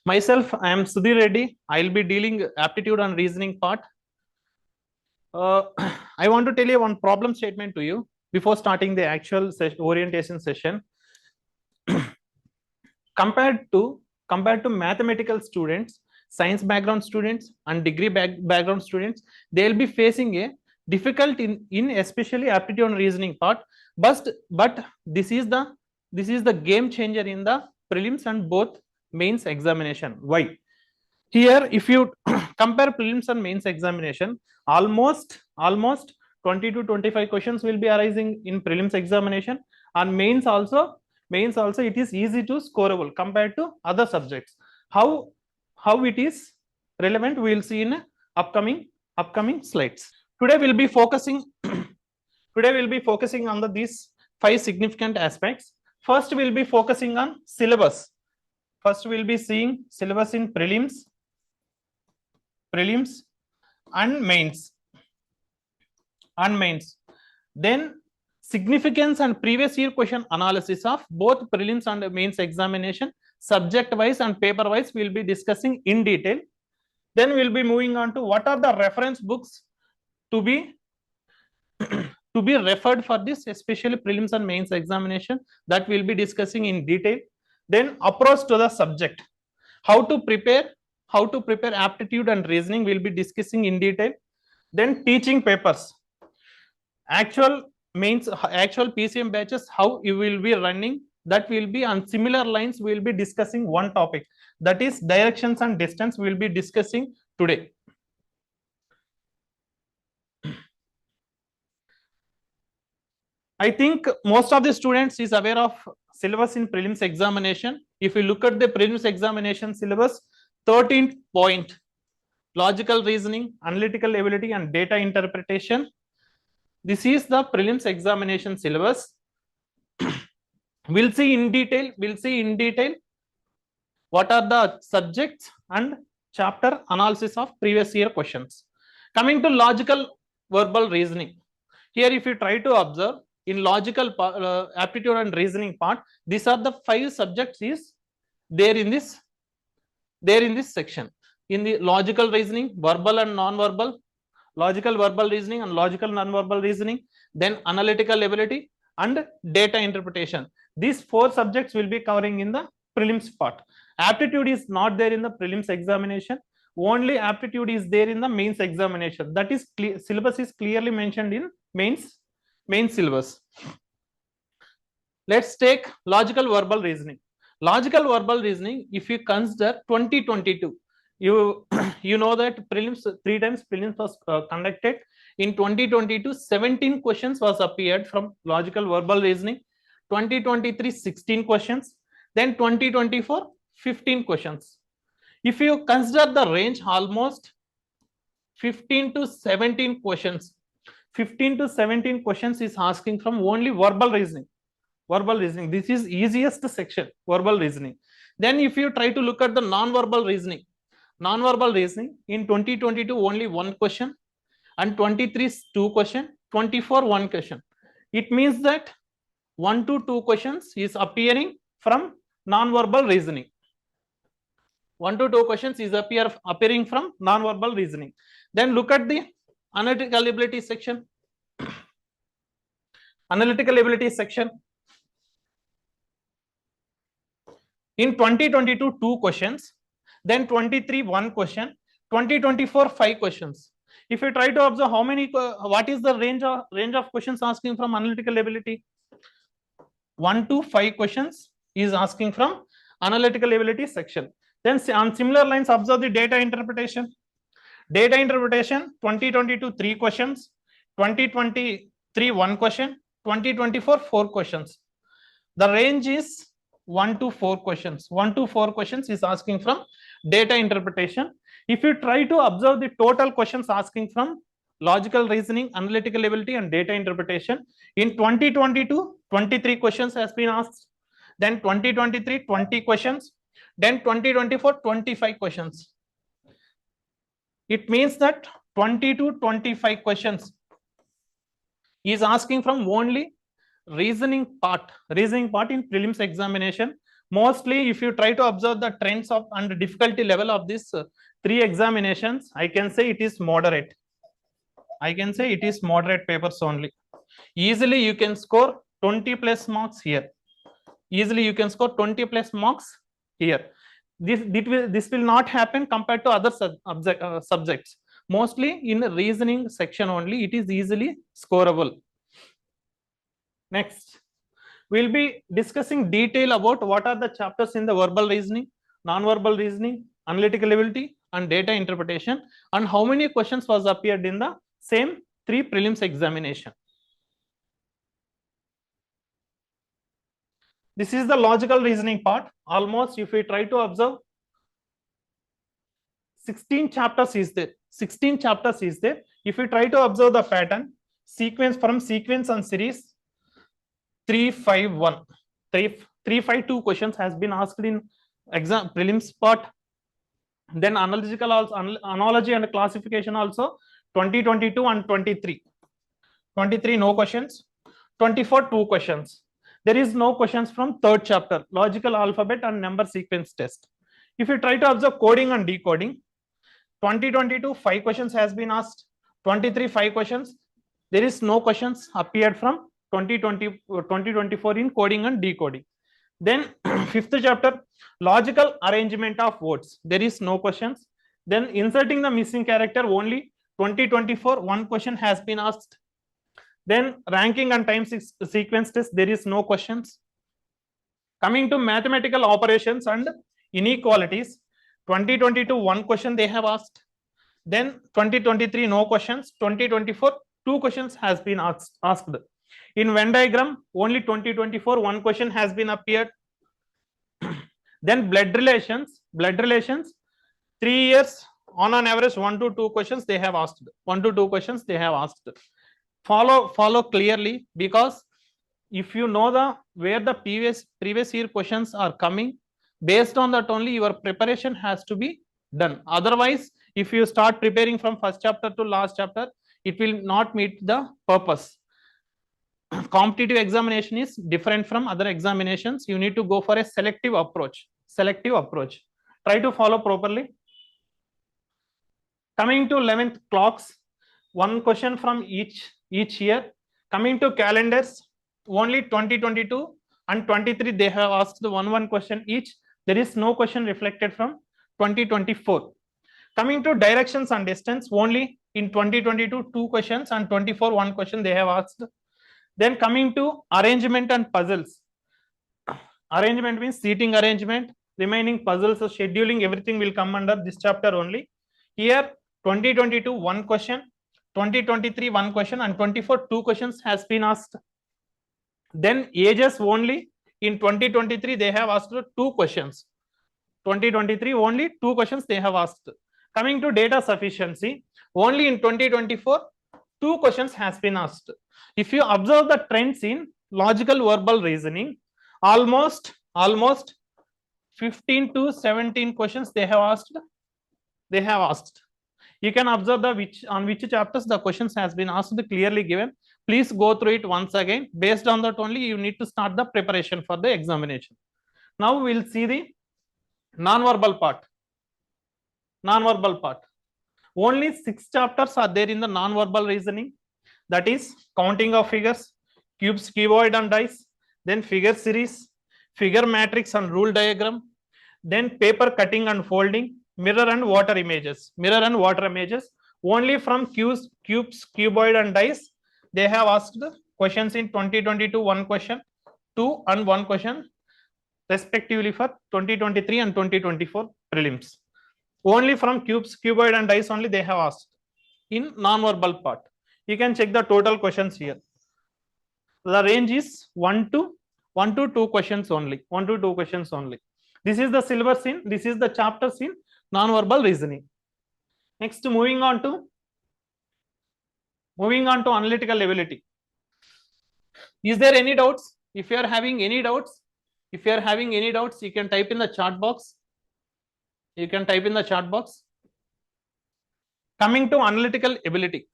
Myself, I am Sudhir Reddy. I'll be dealing aptitude and reasoning part. I want to tell you one problem statement to you before starting the actual orientation session. compared to mathematical students, science background students, and degree background students, they'll be facing a difficult in especially aptitude and reasoning part. But this is the game changer in the prelims and both mains examination. Why? Here, if you compare prelims and mains examination, almost 20 to 25 questions will be arising in prelims examination, and mains also it is easy to scoreable compared to other subjects. How it is relevant, we will see in upcoming slides. Today we'll be focusing on these 5 significant aspects. First, we'll be focusing on syllabus. First, we'll be seeing syllabus in prelims and mains. Then significance and previous year question analysis of both prelims and mains examination, subject wise and paper wise, we'll be discussing in detail. Then we'll be moving on to what are the reference books to be referred for this, especially prelims and mains examination, that we'll be discussing in detail. Then approach to the subject, how to prepare aptitude and reasoning, we'll be discussing in detail. Then teaching papers, actual PCM batches, how you will be running, that will be on similar lines. We will be discussing one topic, that is directions and distance, we will be discussing today. I think most of the students is aware of syllabus in prelims examination. If you look at the prelims examination syllabus, 13th point, logical reasoning, analytical ability, and data interpretation. This is the prelims examination syllabus. We'll see in detail what are the subjects and chapter analysis of previous year questions. Coming to logical verbal reasoning, here if you try to observe in logical aptitude and reasoning part, these are the 5 subjects is there in this section. In the logical reasoning, verbal and non-verbal, logical verbal reasoning and logical non-verbal reasoning, then analytical ability and data interpretation. These 4 subjects will be covering in the prelims part. Aptitude is not there in the prelims examination, only aptitude is there in the mains examination. That is syllabus is clearly mentioned in mains syllabus. Let's take logical verbal reasoning. Logical verbal reasoning, if you consider 2022, you know that prelims 3 times prelims was conducted. In 2022, 17 questions was appeared from logical verbal reasoning. 2023, 16 questions. Then 2024, 15 questions. If you consider the range, almost 15 to 17 questions. 15 to 17 questions is asking from only verbal reasoning. This is easiest section, verbal reasoning. Then if you try to look at the non-verbal reasoning in 2022 only 1 question, and 23 2 question, 24 1 question. It means that 1 to 2 questions is appearing from non-verbal reasoning. 1 to 2 questions is appearing from non-verbal reasoning. Then look at the analytical ability section. In 2022, 2 questions, then 23 1 question, 2024 5 questions. If you try to observe how many, what is the range of questions asking from analytical ability? 1 to 5 questions is asking from analytical ability section. Then on similar lines, observe the data interpretation. 2022 3 questions, 2023 1 question, 2024 4 questions. The range is 1 to 4 questions. 1 to 4 questions is asking from data interpretation. If you try to observe the total questions asking from logical reasoning, analytical ability, and data interpretation, in 2022, 23 questions has been asked. Then 2023, 20 questions. Then 2024, 25 questions. It means that 20 to 25 questions is asking from only reasoning part in prelims examination. Mostly, if you try to observe the trends of and difficulty level of these three examinations, I can say it is moderate. I can say it is moderate papers only. Easily you can score 20 plus marks here. Easily you can score 20 plus marks here. This will not happen compared to other subjects. Mostly in the reasoning section only, it is easily scoreable. Next, we'll be discussing detail about what are the chapters in the verbal reasoning, non-verbal reasoning, analytical ability, and data interpretation, and how many questions was appeared in the same 3 prelims examination. This is the logical reasoning part. Almost, if we try to observe, 16 chapters is there. 16 chapters is there. If we try to observe the pattern, sequence and series, 351. 352 questions has been asked in exam prelims part. Then analytical also, analogy and classification also, 2022 and 23. 23 no questions. 24 2 questions. There is no questions from third chapter, logical alphabet and number sequence test. If you try to observe coding and decoding, 2022 5 questions has been asked. 23 5 questions. There is no questions appeared from 2024 in coding and decoding. Then fifth chapter, logical arrangement of words. There is no questions. Then inserting the missing character, only 2024 1 question has been asked. Then ranking and time sequence test, there is no questions. Coming to mathematical operations and inequalities, 2022 1 question they have asked. Then 2023 no questions. 2024 2 questions has been asked. In Venn diagram, only 2024 1 question has been appeared. Then blood relations, 3 years on an average 1 to 2 questions they have asked. 1 to 2 questions they have asked. Follow clearly, because if you know the where the previous year questions are coming, based on that only your preparation has to be done. Otherwise, if you start preparing from first chapter to last chapter, it will not meet the purpose. Competitive examination is different from other examinations. You need to go for a selective approach. Try to follow properly. Coming to 11th clocks, 1 question from each year. Coming to calendars, only 2022 and 23 they have asked the one question each. There is no question reflected from 2024. Coming to directions and distance, only in 2022 2 questions and 24 1 question they have asked. Then coming to arrangement and puzzles. Arrangement means seating arrangement, remaining puzzles, so scheduling, everything will come under this chapter only. Here 2022 1 question, 2023 1 question, and 24 2 questions has been asked. Then ages, only in 2023 they have asked 2 questions. 2023 only 2 questions they have asked. Coming to data sufficiency, only in 2024 2 questions has been asked. If you observe the trends in logical verbal reasoning, almost 15 to 17 questions they have asked. You can observe on which chapters the questions has been asked, clearly given. Please go through it once again. Based on that only you need to start the preparation for the examination. Now we'll see the non-verbal part. Only 6 chapters are there in the non-verbal reasoning. That is counting of figures, cubes, cuboid and dice, then figure series, figure matrix and rule diagram, then paper cutting and folding, mirror and water images. Only from cubes, cuboid and dice they have asked questions in 2022 1 question, 2 and 1 question respectively for 2023 and 2024 prelims. Only from cubes, cuboid and dice only they have asked in non-verbal part. You can check the total questions here. The range is 1 to 2 questions only. This is the syllabus this is the chapters in non-verbal reasoning. Next, moving on to analytical ability. Is there any doubts? If you are having any doubts, you can type in the chat box. Coming to analytical ability,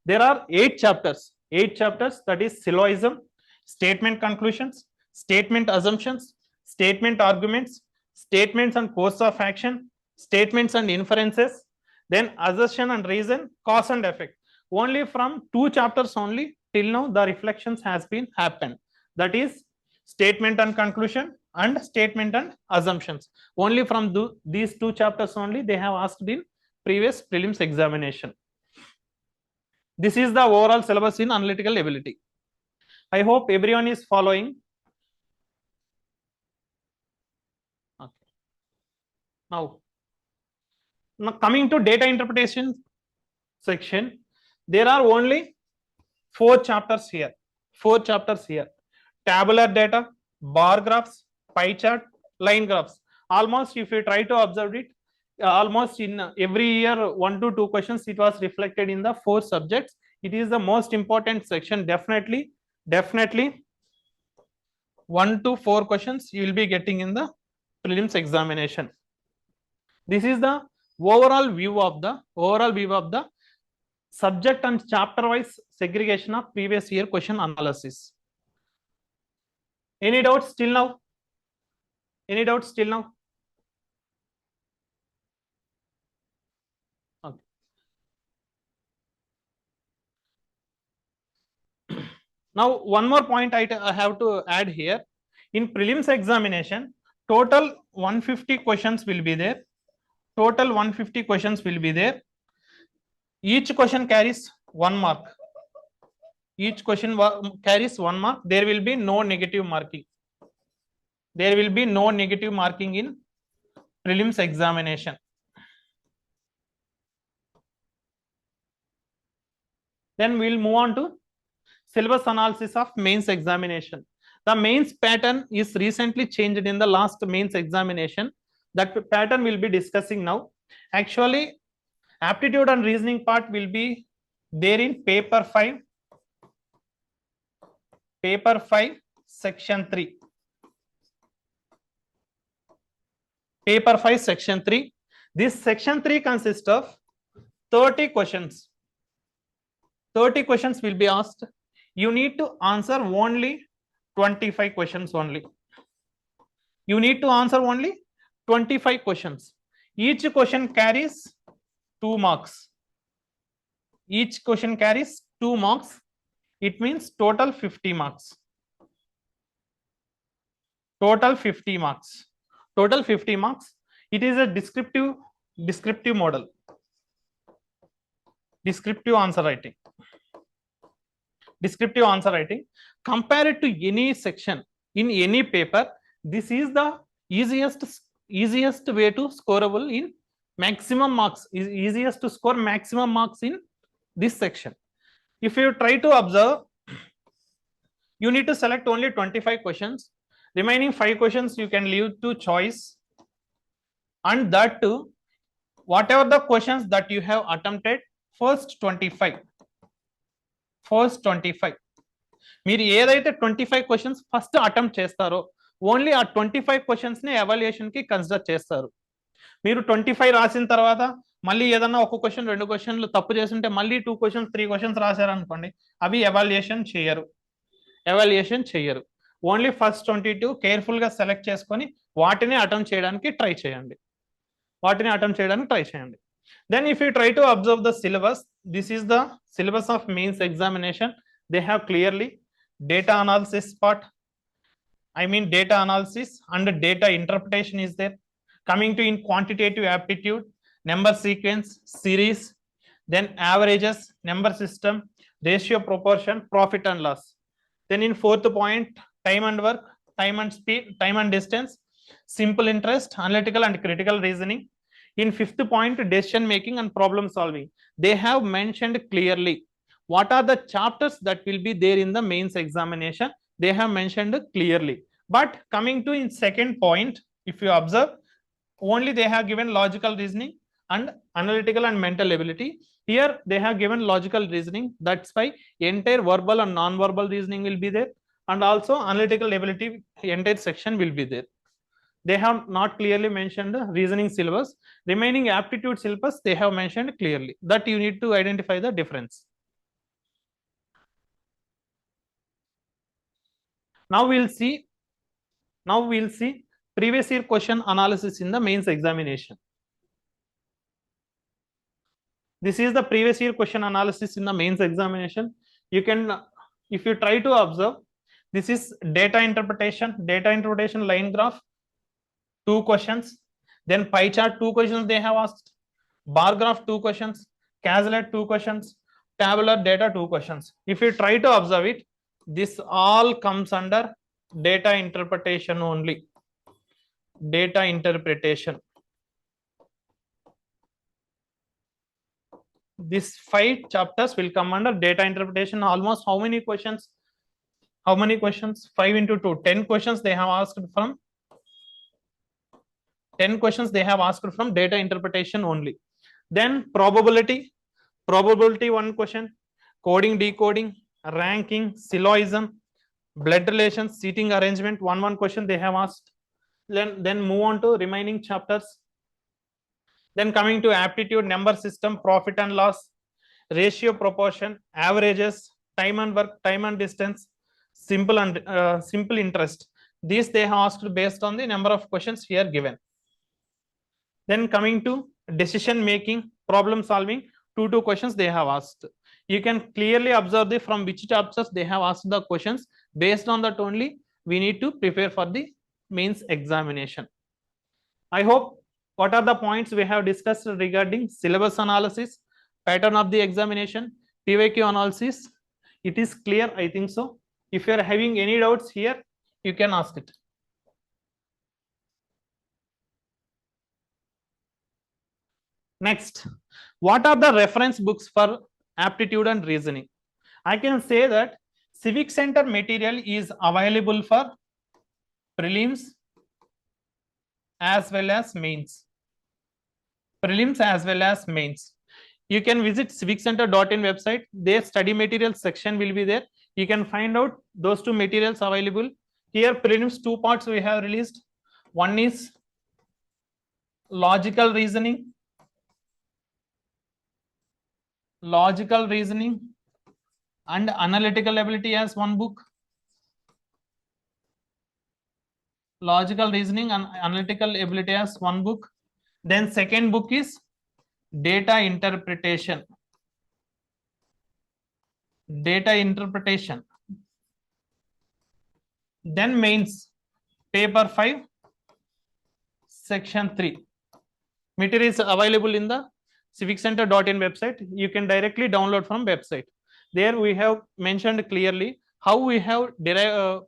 there are 8 chapters. That is syllogism, statement conclusions, statement assumptions, statement arguments, statements and course of action, statements and inferences, then assertion and reason, cause and effect. Only from 2 chapters only till now the reflections has been happened. That is statement and conclusion and statement and assumptions. Only from these 2 chapters only they have asked in previous prelims examination. This is the overall syllabus in analytical ability. I hope everyone is following. Okay. Now coming to data interpretation section, there are only 4 chapters here. 4 chapters here. Tabular data, bar graphs, pie chart, line graphs. Almost if you try to observe it, almost in every year 1 to 2 questions it was reflected in the 4 subjects. It is the most important section. Definitely 1 to 4 questions you will be getting in the prelims examination. This is the overall view of the subject and chapter wise segregation of previous year question analysis. Any doubts till now? Any doubts till now? Okay. Now one more point I have to add here. In prelims examination, total 150 questions will be there. Total 150 questions will be there. Each question carries 1 mark. Each question carries 1 mark. There will be no negative marking. There will be no negative marking in prelims examination. Then we'll move on to syllabus analysis of mains examination. The mains pattern is recently changed in the last mains examination. That pattern we'll be discussing now. Actually, aptitude and reasoning part will be there in paper 5. Paper 5, section 3. Paper 5, section 3. This section 3 consists of 30 questions. 30 questions will be asked. You need to answer only 25 questions only. You need to answer only 25 questions. Each question carries 2 marks. Each question carries 2 marks. It means total 50 marks. Total 50 marks. Total 50 marks. It is a descriptive model. Descriptive answer writing. Descriptive answer writing. Compared to any section in any paper, this is the easiest way to scoreable in maximum marks. Is easiest to score maximum marks in this section. If you try to observe, you need to select only 25 questions. Remaining 5 questions you can leave to choice. And that too, whatever the questions that you have attempted, first 25. మీరు ఏదైతే 25 questions first attempt చేస్తారో only ఆ 25 questions ని evaluation కి consider చేస్తారు. మీరు 25 రాసిన తర్వాత మళ్ళీ ఏదన్నా ఒక క్వశ్చన్ 2 క్వశ్చన్లు తప్పు చేస్తుంటే మళ్ళీ 2 క్వశ్చన్స్ 3 క్వశ్చన్స్ రాశారనుకోండి, అవి ఎవాల్యుయేషన్ చేయరు. ఓన్లీ ఫస్ట్ 22 కేర్ఫుల్ గా సెలెక్ట్ చేసుకొని వాటిని అటెంప్ట్ చేయడానికి ట్రై చేయండి. Then if you try to observe the syllabus, this is the syllabus of mains examination. They have clearly data analysis part. Data analysis and data interpretation is there. Coming to in quantitative aptitude, number sequence, series, then averages, number system, ratio proportion, profit and loss. Then in 4th point, time and work, time and speed, time and distance, simple interest, analytical and critical reasoning. In 5th point, decision making and problem solving. They have mentioned clearly what are the chapters that will be there in the mains examination. They have mentioned clearly. But coming to in 2nd point, if you observe, only they have given logical reasoning and analytical and mental ability. Here they have given logical reasoning. That's why entire verbal and non-verbal reasoning will be there, and also analytical ability entire section will be there. They have not clearly mentioned the reasoning syllabus. Remaining aptitude syllabus they have mentioned clearly. That you need to identify the difference. Now we'll see Now we'll see previous year question analysis in the mains examination. This is the previous year question analysis in the mains examination. You can, if you try to observe, this is data interpretation line graph, 2 questions. Then pie chart, 2 questions they have asked. Bar graph, 2 questions. Caselette, 2 questions. Tabular data, 2 questions. If you try to observe it, this all comes under data interpretation only. Data interpretation. These 5 chapters will come under data interpretation. Almost how many questions? How many questions? 5 into 2, 10 questions they have asked from. 10 questions they have asked from data interpretation only. Then probability 1 question, coding, decoding, ranking, syllogism, blood relations, seating arrangement, one question they have asked. Then move on to remaining chapters. Then coming to aptitude, number system, profit and loss, ratio, proportion, averages, time and work, time and distance, simple interest. These they have asked based on the number of questions here given. Then coming to decision making, problem solving, 2 questions they have asked. You can clearly observe from which chapters they have asked the questions. Based on that only, we need to prepare for the mains examination. I hope what are the points we have discussed regarding syllabus analysis, pattern of the examination, PYQ analysis. It is clear, I think so. If you are having any doubts here, you can ask it. Next, what are the reference books for aptitude and reasoning? I can say that CivicCentre material is available for prelims as well as mains. Prelims as well as mains. You can visit civiccentre.in website. Their study materials section will be there. You can find out those 2 materials available. Here prelims 2 parts we have released. One is logical reasoning and analytical ability as one book. Logical reasoning and analytical ability as one book. Then second book is data interpretation. Then mains, paper 5, section 3. Material is available in the civiccentre.in website. You can directly download from website. There we have mentioned clearly how we have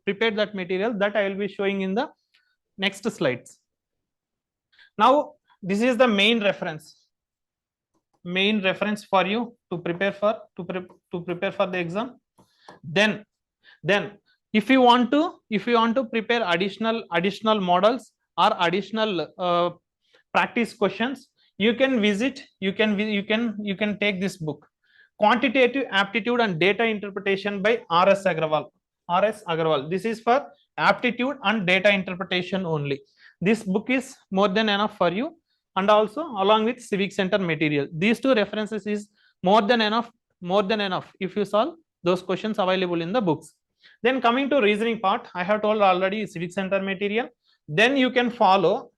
prepared that material, that I will be showing in the next slides. Now this is the main reference for you to prepare for the exam. Then if you want to prepare additional models or additional practice questions, you can take this book, Quantitative Aptitude and Data Interpretation by R.S. Agrawal. This is for aptitude and data interpretation only. This book is more than enough for you, and also along with CivicCentre material. These 2 references is more than enough if you solve those questions available in the books. Then coming to reasoning part, I have told already CivicCentre material. Then you can follow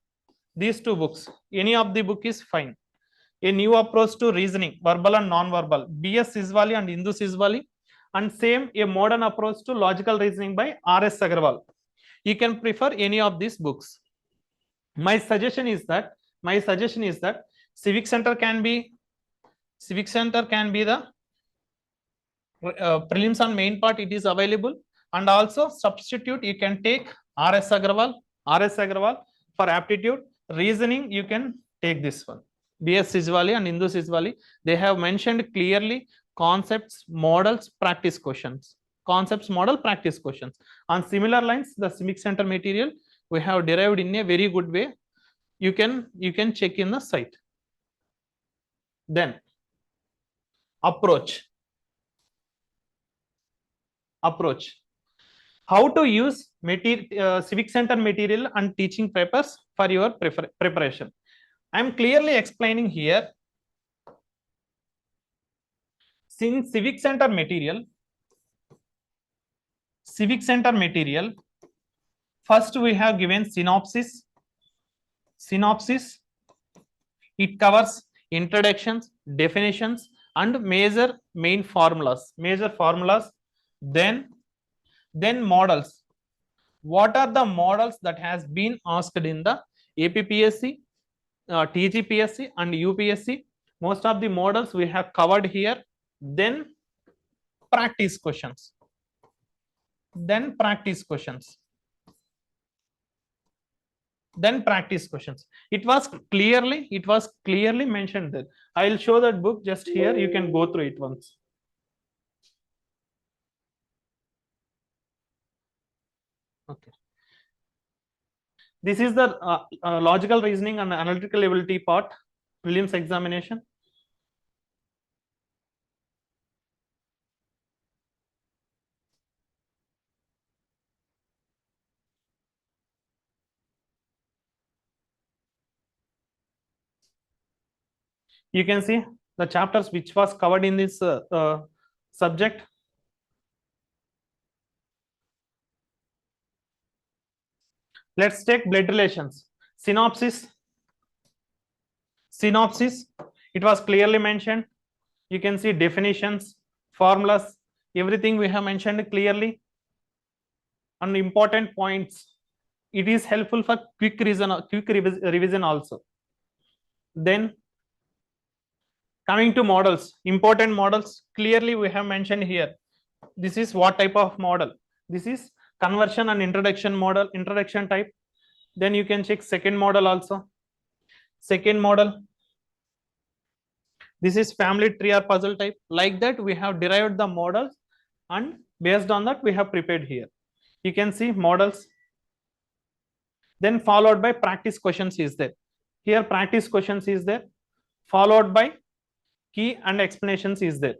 these 2 books. Any of the book is fine. A New Approach to Reasoning, Verbal and Non-Verbal, B.S. Siswali and Indu Siswali, and same A Modern Approach to Logical Reasoning by R.S. Agrawal. You can prefer any of these books. My suggestion is that CivicCentre can be the prelims and main part, it is available, and also substitute you can take R.S. Agrawal for aptitude. Reasoning you can take this one, B.S. Siswali and Indu Siswali. They have mentioned clearly concepts, models, practice questions. On similar lines, the CivicCentre material we have derived in a very good way. You can check in the site. Then approach. How to use CivicCentre material and teaching papers for your preparation. I am clearly explaining here. Since CivicCentre material First, we have given synopsis. Synopsis, it covers introductions, definitions, and major main formulas. Major formulas. Then models. What are the models that has been asked in the APPSC, TGPSC, and UPSC? Most of the models we have covered here. Then practice questions. Then practice questions. Then practice questions. It was clearly mentioned there. I will show that book just here. You can go through it once. Okay. This is the logical reasoning and analytical ability part, prelims examination. You can see the chapters which was covered in this subject. Let's take blood relations. Synopsis. Synopsis, it was clearly mentioned. You can see definitions, formulas, everything we have mentioned clearly. And important points. It is helpful for quick revision also. Then coming to models, important models, clearly we have mentioned here. This is what type of model? This is conversion and introduction model, introduction type. Then you can check second model also. Second model. This is family tree or puzzle type. Like that, we have derived the models, and based on that, we have prepared here. You can see models. Then followed by practice questions is there. Here practice questions is there. Followed by key and explanations is there.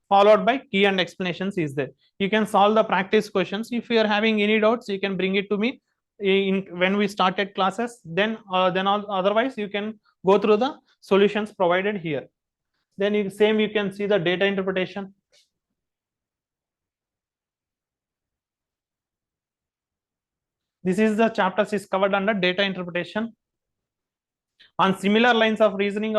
Followed by key and explanations is there. You can solve the practice questions. If you are having any doubts, you can bring it to me when we started classes. Then otherwise you can go through the solutions provided here. Then you can see the data interpretation. This is the chapters is covered under data interpretation. On similar lines of reasoning,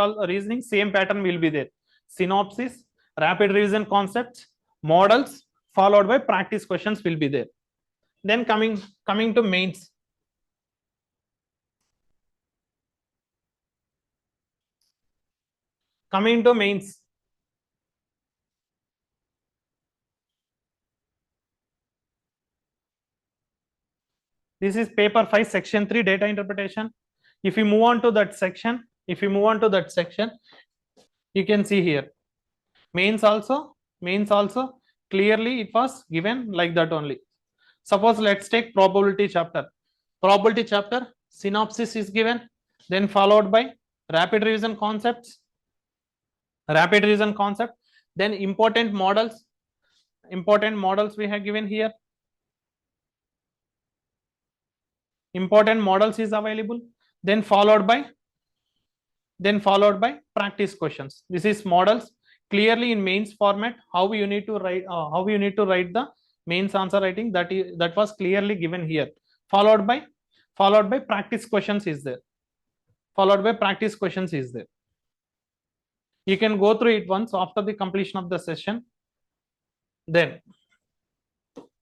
same pattern will be there. Synopsis, rapid revision concepts, models, followed by practice questions will be there. Then coming to mains. Coming to mains. This is paper 5, section 3, data interpretation. If you move on to that section, you can see here. Mains also, clearly it was given like that only. Suppose let's take probability chapter. Probability chapter, synopsis is given, then followed by rapid revision concepts. Then important models we have given here. Important models is available. Then followed by practice questions. This is models clearly in mains format. How you need to write the mains answer writing, that was clearly given here. Followed by practice questions is there. You can go through it once after the completion of the session. Then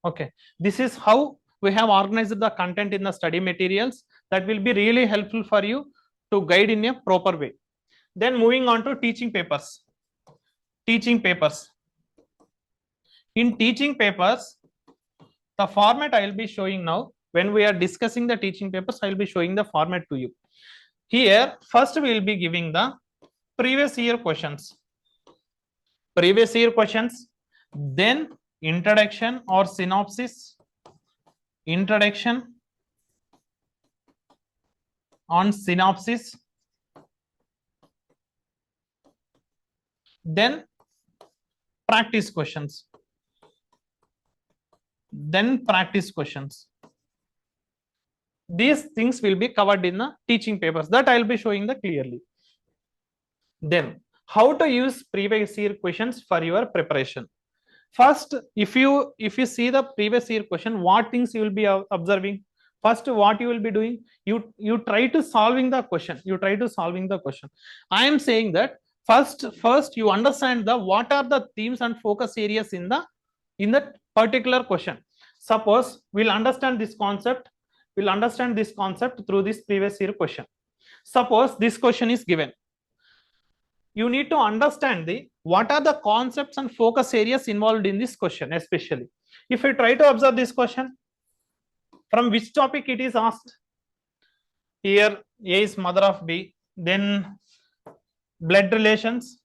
okay, this is how we have organized the content in the study materials. That will be really helpful for you to guide in a proper way. Then moving on to teaching papers. In teaching papers, the format I will be showing now. When we are discussing the teaching papers, I will be showing the format to you. Here, first we will be giving the previous year questions. Then introduction or synopsis. Introduction on synopsis. Then practice questions. These things will be covered in the teaching papers that I will be showing that clearly. Then how to use previous year questions for your preparation. First, if you see the previous year question, what things you will be observing? First, what you will be doing? You try to solving the question. I am saying that first you understand the what are the themes and focus areas in the particular question. Suppose we'll understand this concept. We'll understand this concept through this previous year question. Suppose this question is given. You need to understand what are the concepts and focus areas involved in this question, especially. If you try to observe this question, from which topic it is asked? Here, A is mother of B, then blood relations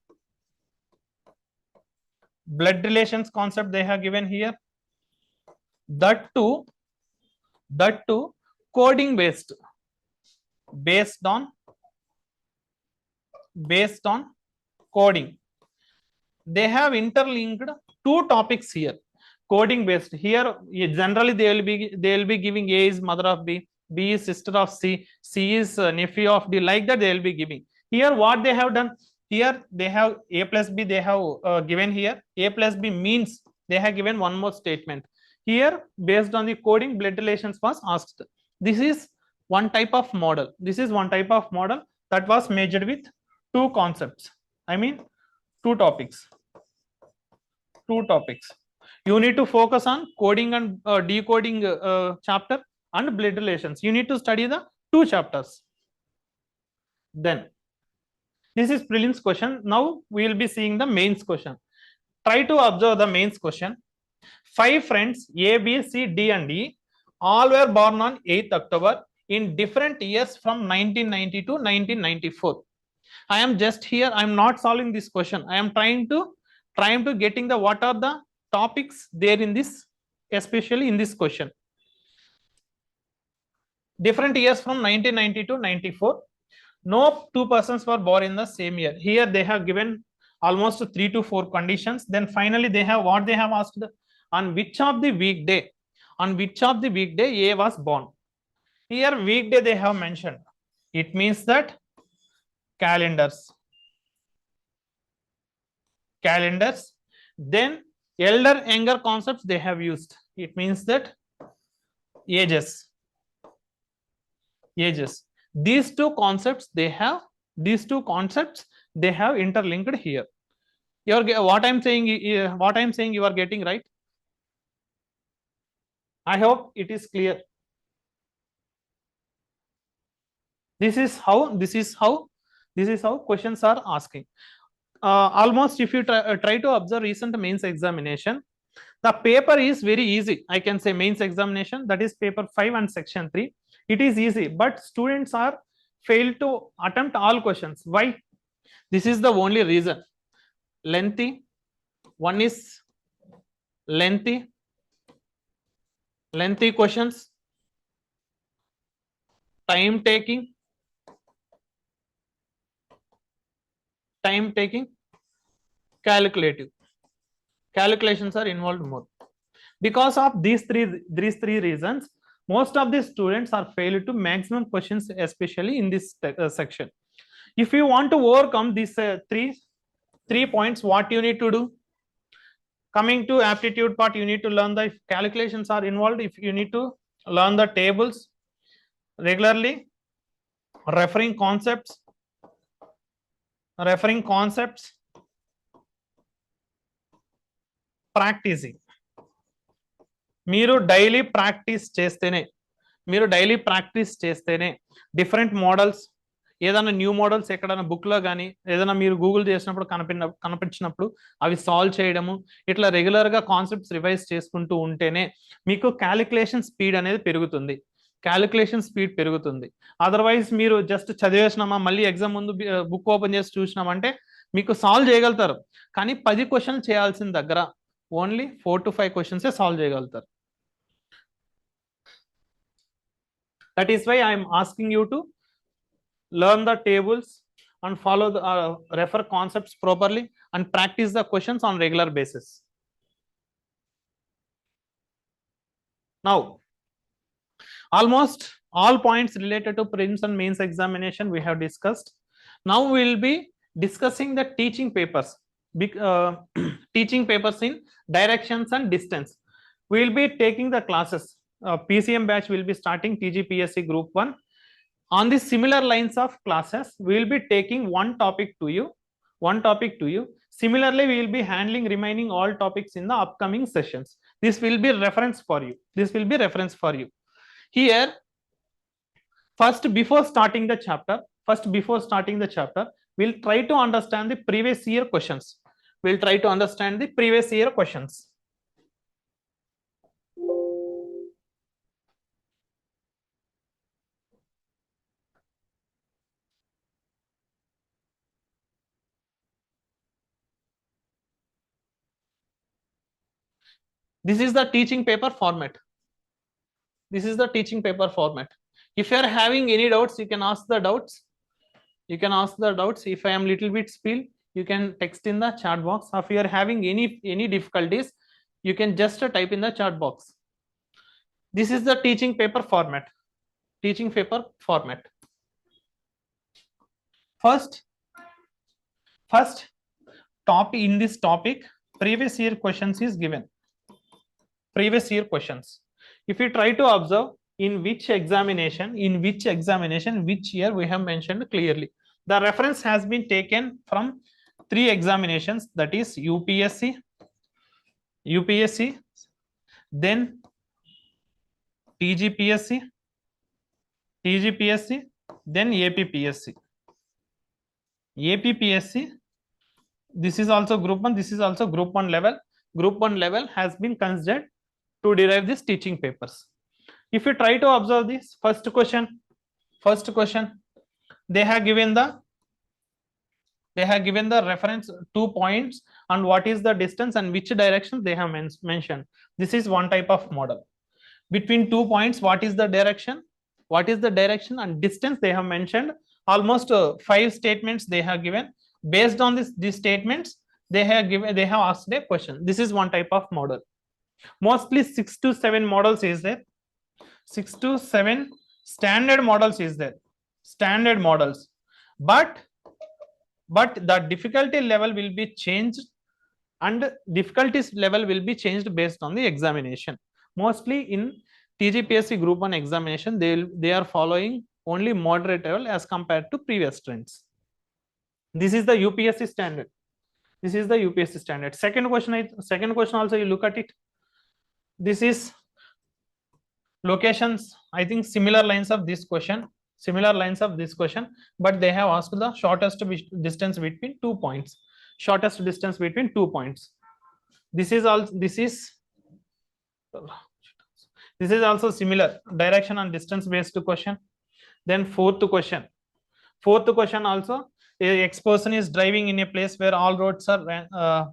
concept they have given here. That too coding based on coding. They have interlinked two topics here. Coding based here, generally they will be giving A is mother of B, B is sister of C, C is nephew of D, like that they will be giving. Here what they have done, here they have A plus B, they have given here A plus B means they have given one more statement. Here based on the coding, blood relations was asked. This is one type of model. That was measured with two concepts. I mean two topics. You need to focus on coding and decoding chapter and blood relations. You need to study the two chapters. Then this is prelims question. Now we will be seeing the mains question. Try to observe the mains question. 5 friends A, B, C, D and E all were born on 8th October in different years from 1990 to 1994. I am just here. I am not solving this question. I am trying to getting the what are the topics there in this, especially in this question. Different years from 1990 to 94. No two persons were born in the same year. Here they have given almost 3 to 4 conditions. Then finally they have what they have asked: on which of the weekday A was born. Here weekday they have mentioned. It means that calendars. Then elder younger concepts they have used. It means that ages. These two concepts they have interlinked here. What I'm saying you are getting right. I hope it is clear. This is how questions are asking. Almost if you try to observe recent mains examination, the paper is very easy. I can say mains examination, that is paper 5 and section 3. It is easy, but students are failed to attempt all questions. Why? This is the only reason. Lengthy. One is lengthy questions, time taking, calculations are involved more. Because of these three reasons, most of the students are failed to maximum questions, especially in this section. If you want to overcome these three points, what you need to do? Coming to aptitude part, you need to learn the, if calculations are involved, if you need to learn the tables regularly, referring concepts, practicing. మీరు daily practice చేస్తేనే different models, ఏదైనా new models ఎక్కడైనా బుక్లో కానీ ఏదైనా మీరు Google చేసినప్పుడు కనిపించినప్పుడు అవి సాల్వ్ చేయడము, ఇట్లా రెగ్యులర్గా కాన్సెప్ట్స్ రివైజ్ చేసుకుంటూ ఉంటేనే మీకు క్యాలిక్యులేషన్ స్పీడ్ అనేది పెరుగుతుంది. అదర్వైజ్ మీరు జస్ట్ చదివేసినామా, మళ్ళీ ఎగ్జామ్ ముందు బుక్ ఓపెన్ చేసి చూసినామంటే మీకు సాల్వ్ చేయగలుగుతారు, కానీ 10 క్వశ్చన్లు చేయాల్సిన దగ్గర ఓన్లీ 4 to 5 క్వశ్చన్సే సాల్వ్ చేయగలుగుతారు. That is why I am asking you to learn the tables and follow the refer concepts properly and practice the questions on regular basis. Now, almost all points related to prelims and mains examination we have discussed. Now we will be discussing the teaching papers. teaching papers in directions and distance. We will be taking the classes. PCM batch will be starting TGPSC Group 1. On the similar lines of classes, we will be taking one topic to you. Similarly, we will be handling remaining all topics in the upcoming sessions. This will be reference for you. Here, first before starting the chapter, we'll try to understand the previous year questions. This is the teaching paper format. If you are having any doubts, you can ask the doubts. If I am little bit spill, you can text in the chat box. If you are having any difficulties, you can just type in the chat box. This is the teaching paper format. First topic in this topic, previous year questions is given. If you try to observe in which examination, which year, we have mentioned clearly. The reference has been taken from 3 examinations, that is UPSC, then TGPSC, then APPSC. This is also group 1, this is also group 1 level. Group 1 level has been considered to derive these teaching papers. If you try to observe this first question, they have given the reference 2 points and what is the distance and which direction they have mentioned. This is one type of model. Between 2 points, what is the direction and distance they have mentioned. Almost 5 statements they have given. Based on these statements, they have asked a question. This is one type of model. Mostly 6 to 7 models is there. 6 to 7 standard models is there. But the difficulty level will be changed, and difficulties level will be changed based on the examination. Mostly in TGPSC Group 1 examination, they are following only moderate level as compared to previous trends. This is the UPSC standard. Second question also, you look at it. This is locations. I think similar lines of this question, but they have asked the shortest distance between 2 points. This is also similar, direction and distance based question. Then fourth question also, a person is driving in a place where all roads are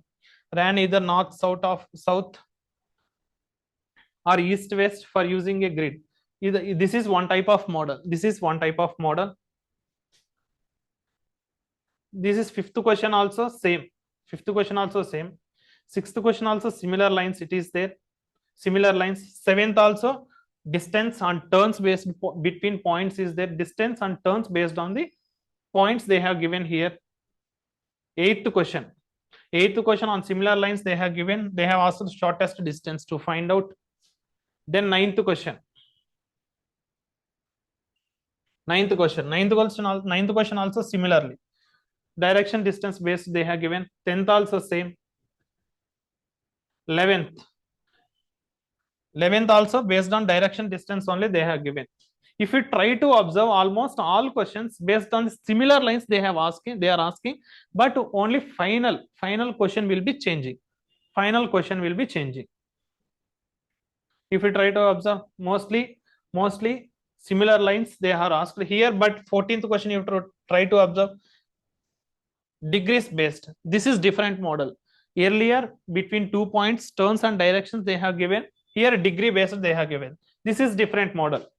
ran either north, south or east, west for using a grid. This is one type of model. This is fifth question also same. Sixth question also similar lines, it is there. Seventh also, distance and turns based between points is there. Distance and turns based on the points they have given here. Eighth question on similar lines they have asked the shortest distance to find out. Then ninth question also similarly, direction distance based they have given. 10th also same. 11th also based on direction distance only they have given. If you try to observe, almost all questions based on similar lines they are asking, but only final question will be changing. If you try to observe, mostly similar lines they are asked here, but 14th question you have to try to observe, degrees based. This is different model. Earlier between 2 points, turns and directions they have given. Here degree based they have given. This is different model.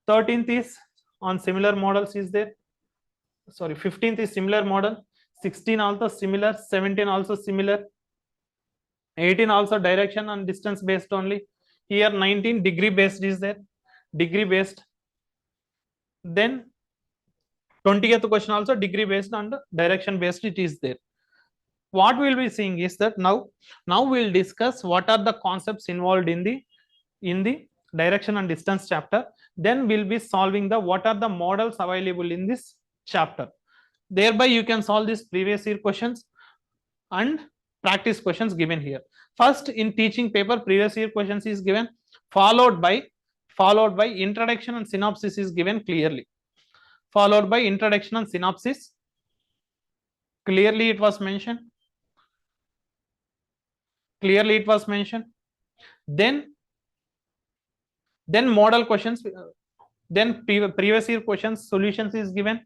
13th is on similar models is there. 15th is similar model. 16 also similar. 17 also similar. 18 also direction and distance based only. Here 19 degree based is there. Then 20th question also degree based and direction based it is there. What we'll be seeing is that now we'll discuss what are the concepts involved in the direction and distance chapter. Then we'll be solving the what are the models available in this chapter. Thereby you can solve these previous year questions and practice questions given here. First, in teaching paper, previous year questions is given, followed by introduction and synopsis is given clearly. Followed by introduction and synopsis. Clearly it was mentioned. Clearly it was mentioned. Then model questions, then previous year questions solutions is given.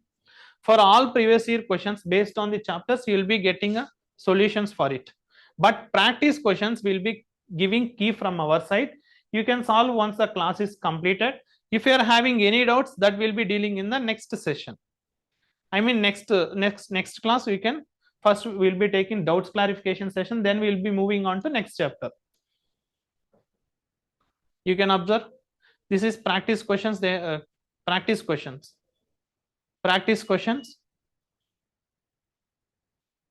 For all previous year questions based on the chapters, you will be getting a solutions for it. But practice questions will be giving key from our side. You can solve once the class is completed. If you are having any doubts, that will be dealing in the next session. I mean next class we can first we'll be taking doubts clarification session, then we'll be moving on to next chapter. You can observe this is practice questions. Practice questions.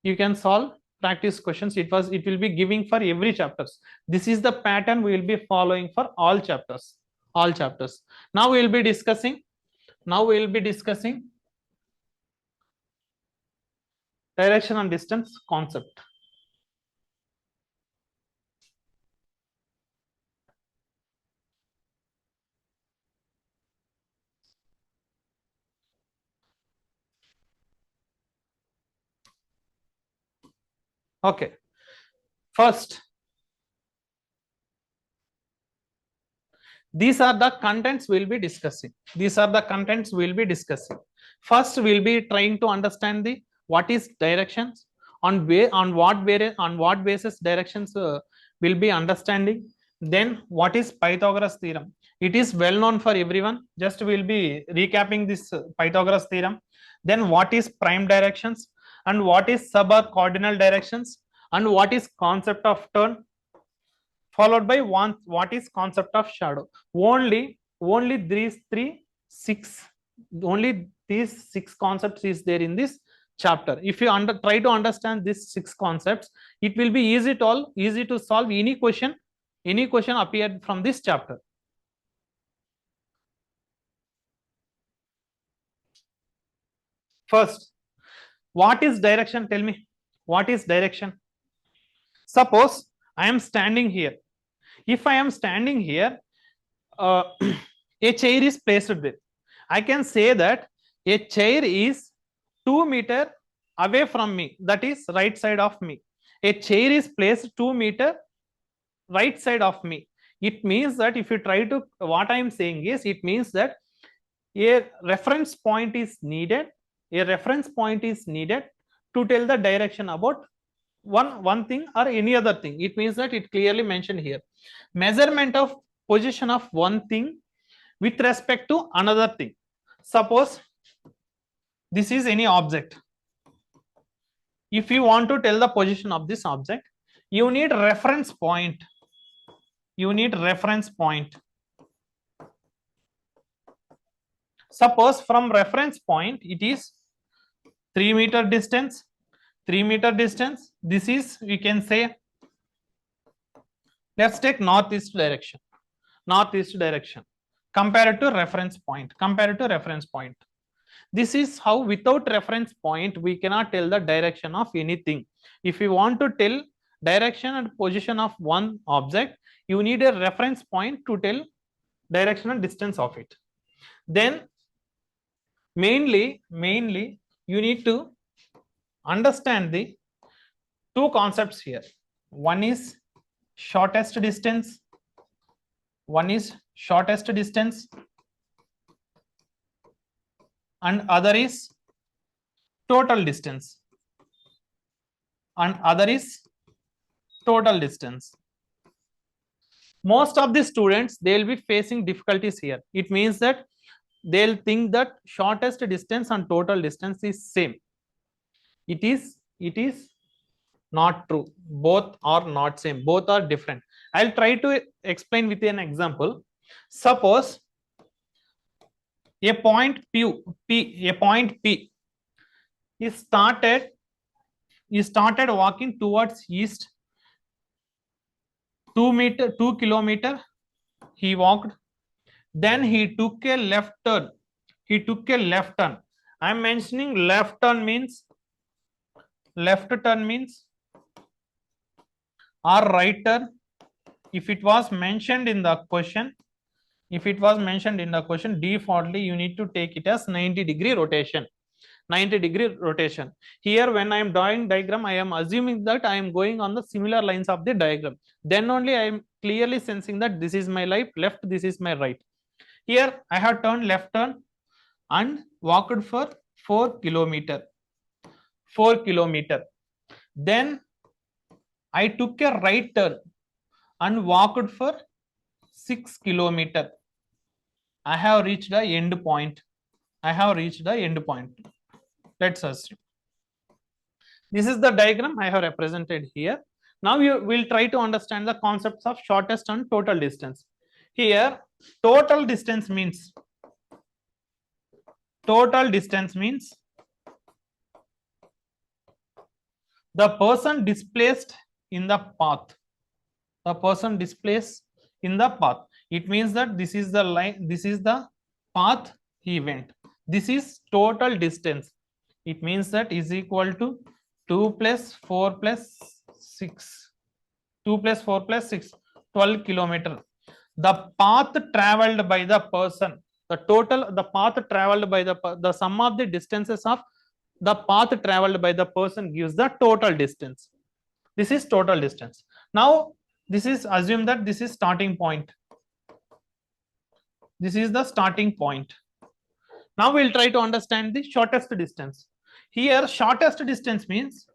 You can solve practice questions. It will be giving for every chapters. This is the pattern we will be following for all chapters. Now we will be discussing direction and distance concept. Okay. First, these are the contents we'll be discussing. First, we'll be trying to understand what is directions, on what basis directions will be understanding. Then what is Pythagoras theorem? It is well known for everyone. Just we'll be recapping this Pythagoras theorem. Then what is prime directions, and what is sub or cardinal directions, and what is concept of turn, followed by what is concept of shadow. Only these six concepts is there in this chapter. If you try to understand these 6 concepts, it will be easy to solve any question appeared from this chapter. First, what is direction? Tell me, what is direction? Suppose I am standing here. If I am standing here, a chair is placed there. I can say that a chair is 2 meters away from me, that is right side of me. A chair is placed 2 meters right side of me. It means that if you try to, what I am saying is, it means that a reference point is needed. A reference point is needed to tell the direction about one thing or any other thing. It means that it clearly mentioned here. Measurement of position of one thing with respect to another thing. Suppose this is any object. If you want to tell the position of this object, you need reference point. Suppose from reference point it is 3 meter distance. This is, we can say, let's take northeast direction. Compared to reference point. This is how without reference point we cannot tell the direction of anything. If you want to tell direction and position of one object, you need a reference point to tell direction and distance of it. Then mainly you need to understand the 2 concepts here. One is shortest distance. And other is total distance. Most of the students, they will be facing difficulties here. It means that they'll think that shortest distance and total distance is same. It is not true. Both are not same. Both are different. I'll try to explain with an example. Suppose A point a point P. He started walking towards east. 2 kilometer. He walked. Then he took a left turn. I'm mentioning left turn means or right turn. If it was mentioned in the question, defaultly you need to take it as 90-degree rotation. 90-degree rotation. Here, when I am drawing diagram, I am assuming that I am going on the similar lines of the diagram. Then only I am clearly sensing that this is my left, this is my right. Here, I have turned left turn and walked for 4 kilometer. Then I took a right turn and walked for 6 kilometer. I have reached the end point. Let's assume. This is the diagram I have represented here. Now you will try to understand the concepts of shortest and total distance. Here, total distance means the person displaced in the path. It means that this is the line, this is the path he went. This is total distance. It means that is equal to 2 plus 4 plus 6. 2 plus 4 plus 6, 12 kilometer. The path traveled by the person, the sum of the distances of the path traveled by the person gives the total distance. This is total distance. Now, this is assume that this is starting point. This is the starting point. Now we'll try to understand the shortest distance. Here, shortest distance means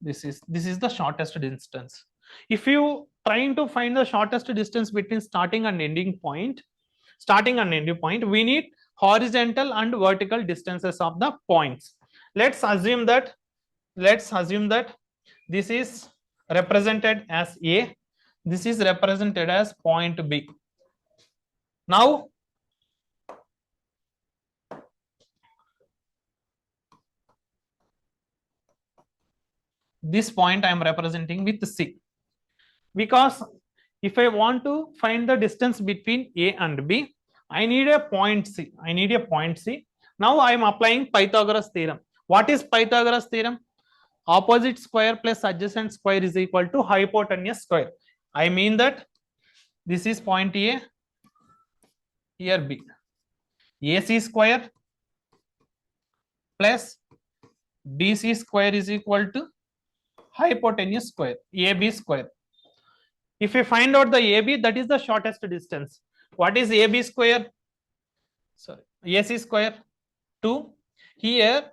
this is the shortest distance. If you trying to find the shortest distance between starting and ending point, we need horizontal and vertical distances of the points. Let's assume that this is represented as A, this is represented as point B. Now, this point I am representing with C, because if I want to find the distance between A and B, I need a point C. Now I am applying Pythagoras theorem. What is Pythagoras theorem? Opposite square plus adjacent square is equal to hypotenuse square. I mean that this is point A, here B. AC square plus BC square is equal to hypotenuse square, AB square. If we find out the AB, that is the shortest distance. What is AB square? Sorry, AC square 2. Here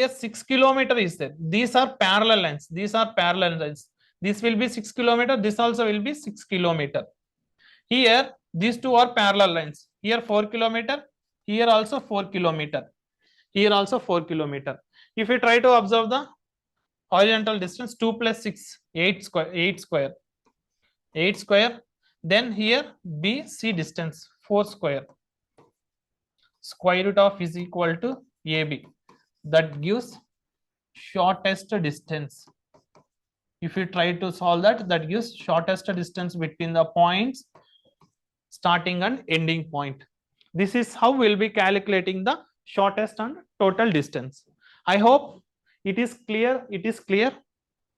6 kilometer is there. These are parallel lines. This will be 6 kilometer. This also will be 6 kilometer. Here these two are parallel lines. Here 4 kilometer. Here also 4 kilometer. If we try to observe the horizontal distance, 2 plus 6, 8 square. Then here BC distance 4 square. Square root of is equal to AB. That gives shortest distance. If you try to solve that gives shortest distance between the points starting and ending point. This is how we'll be calculating the shortest and total distance. I hope it is clear.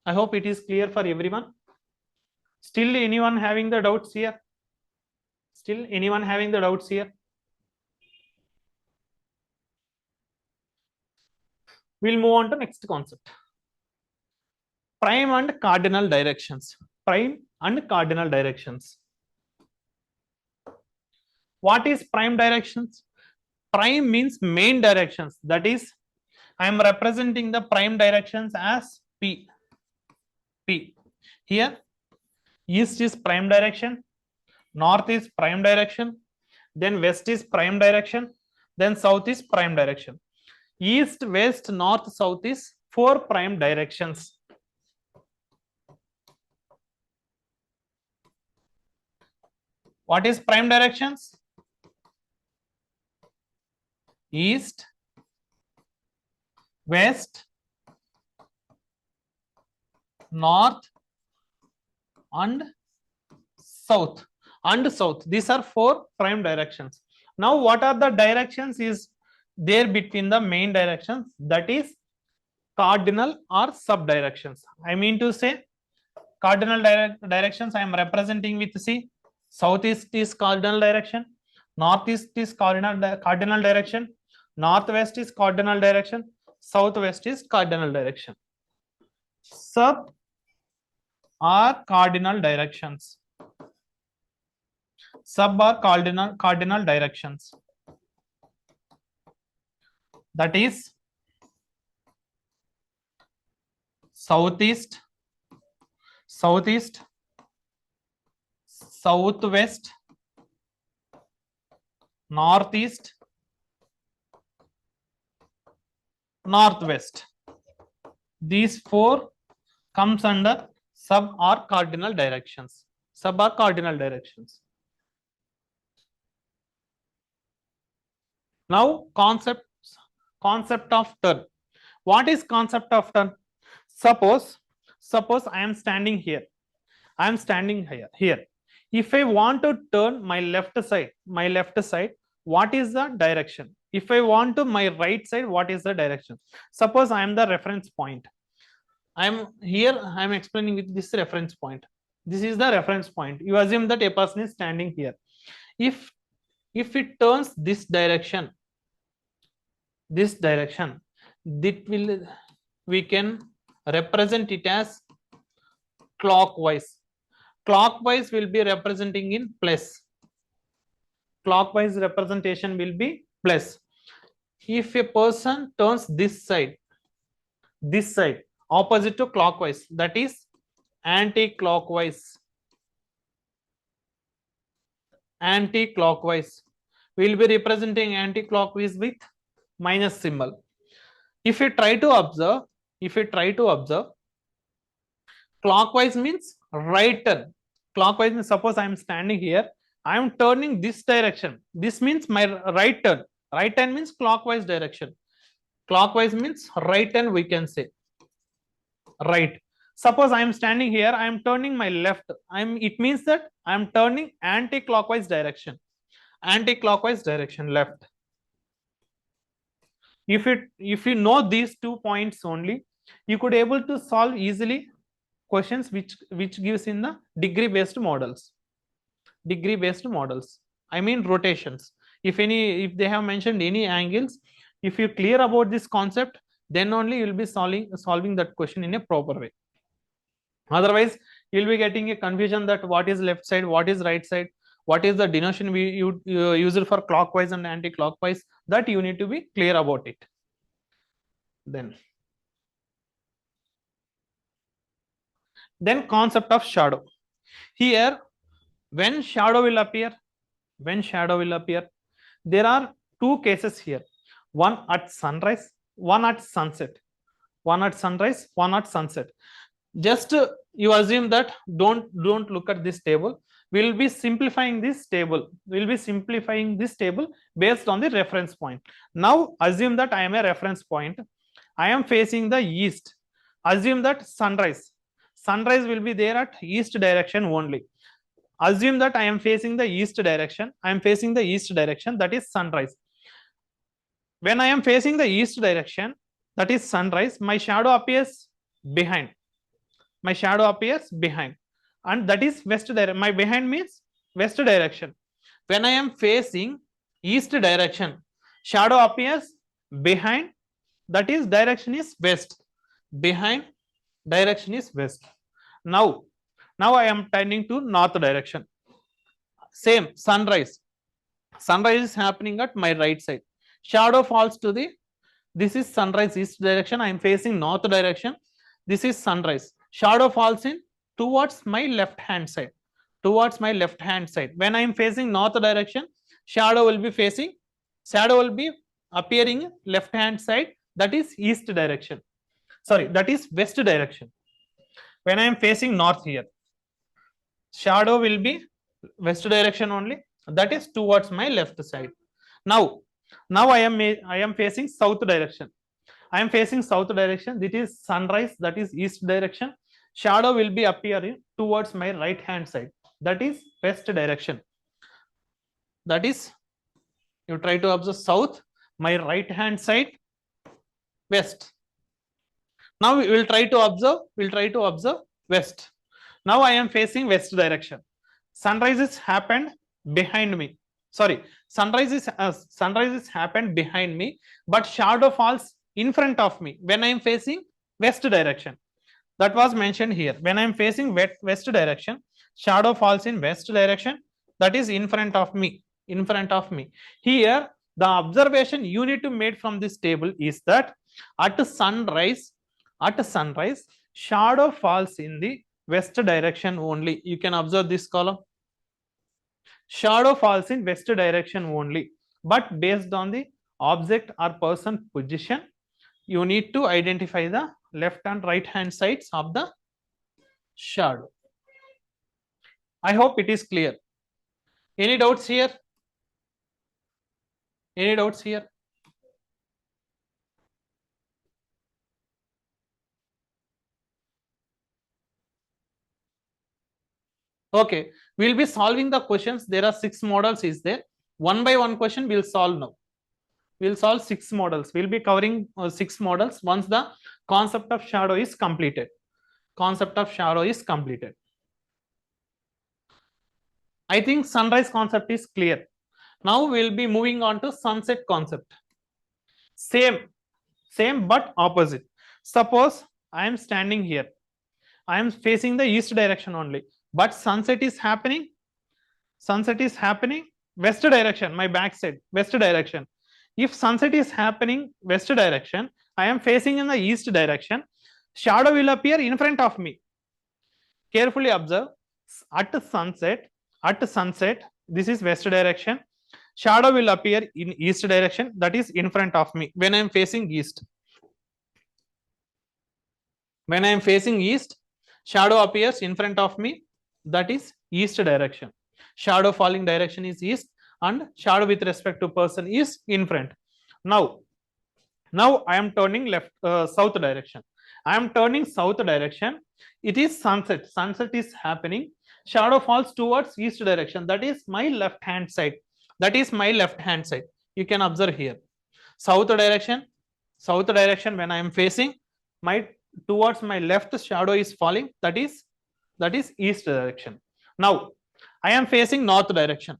I hope it is clear for everyone. Still anyone having the doubts here? We'll move on to next concept. Prime and cardinal directions. What is prime directions? Prime means main directions. That is, I am representing the prime directions as P. Here, east is prime direction, north is prime direction, then west is prime direction, then south is prime direction. East, west, north, south is 4 prime directions. What is prime directions? east, west, north, and south. These are four prime directions. Now what are the directions is there between the main directions, that is cardinal or sub directions. I mean to say cardinal directions I am representing with C. Southeast is cardinal direction, northeast is cardinal direction, northwest is cardinal direction, southwest is cardinal direction. Sub are cardinal directions. Sub are cardinal directions. That is southeast, southwest, northeast, northwest. These four comes under sub or cardinal directions. Sub or cardinal directions. Now concept of turn. What is concept of turn? Suppose I am standing here. I am standing here. If I want to turn my left side, what is the direction? If I want to my right side, what is the direction? Suppose I am the reference point. I am here, I am explaining with this reference point. This is the reference point. You assume that a person is standing here. If it turns this direction, we can represent it as clockwise. Clockwise will be representing in plus. Clockwise representation will be plus. If a person turns this side, opposite to clockwise, that is anti-clockwise. We will be representing anti-clockwise with minus symbol. If you try to observe, clockwise means right turn. Clockwise means, suppose I am standing here, I am turning this direction. This means my right turn. Right turn means clockwise direction. Clockwise means right turn, we can say. Right. Suppose I am standing here, I am turning my left. It means that I am turning anti-clockwise direction. Anti-clockwise direction, left. If you know these 2 points only, you could able to solve easily questions which gives in the degree based models. I mean rotations. If they have mentioned any angles, if you clear about this concept, then only you will be solving that question in a proper way. Otherwise, you will be getting a confusion that what is left side, what is right side, what is the denotation we use it for clockwise and anti-clockwise. That you need to be clear about it. Then concept of shadow. Here, when shadow will appear, there are two cases here. One at sunrise, one at sunset. Just you assume that don't look at this table. We'll be simplifying this table. Based on the reference point. Now assume that I am a reference point. I am facing the east. Assume that sunrise will be there at east direction only. Assume that I am facing the east direction. That is sunrise. When I am facing the east direction, that is sunrise, my shadow appears behind. And that is west direction. My behind means west direction. When I am facing east direction, shadow appears behind, that is direction is west. Behind, direction is west. Now I am turning to north direction. Same, sunrise is happening at my right side. Shadow falls to this is sunrise east direction. I am facing north direction. This is sunrise. Shadow falls in towards my left hand side. When I am facing north direction, shadow will be appearing left hand side, that is east direction. That is west direction. When I am facing north here, shadow will be west direction only, that is towards my left side. Now Now I am facing south direction. I am facing south direction. This is sunrise, that is east direction. Shadow will be appearing towards my right hand side, that is west direction. That is, you try to observe south, my right hand side west. Now we will try to observe west. Now I am facing west direction. Sunrises happened behind me. Sorry, sunrises happened behind me, but shadow falls in front of me when I am facing west direction. That was mentioned here. When I am facing west direction, shadow falls in west direction. That is in front of me. In front of me. Here, the observation you need to make from this table is that at sunrise, shadow falls in the west direction only. You can observe this column. Shadow falls in west direction only, but based on the object or person position, you need to identify the left and right hand sides of the shadow. I hope it is clear. Any doubts here? Any doubts here? Okay, we'll be solving the questions. There are 6 models is there. One by one question we'll solve now. We'll solve 6 models. We'll be covering 6 models once the concept of shadow is completed. Concept of shadow is completed. I think sunrise concept is clear. Now we'll be moving on to sunset concept. Same but opposite. Suppose I am standing here. I am facing the east direction only, but sunset is happening west direction, my back side, west direction. If sunset is happening west direction, I am facing in the east direction, shadow will appear in front of me. Carefully observe, at sunset, this is west direction, shadow will appear in east direction, that is in front of me when I am facing east. When I am facing east, shadow appears in front of me, that is east direction. Shadow falling direction is east and shadow with respect to person is in front. Now I am turning south direction. I am turning south direction. It is sunset. Sunset is happening. Shadow falls towards east direction. That is my left hand side. You can observe here. South direction. When I am facing, towards my left shadow is falling. That is east direction. Now I am facing north direction.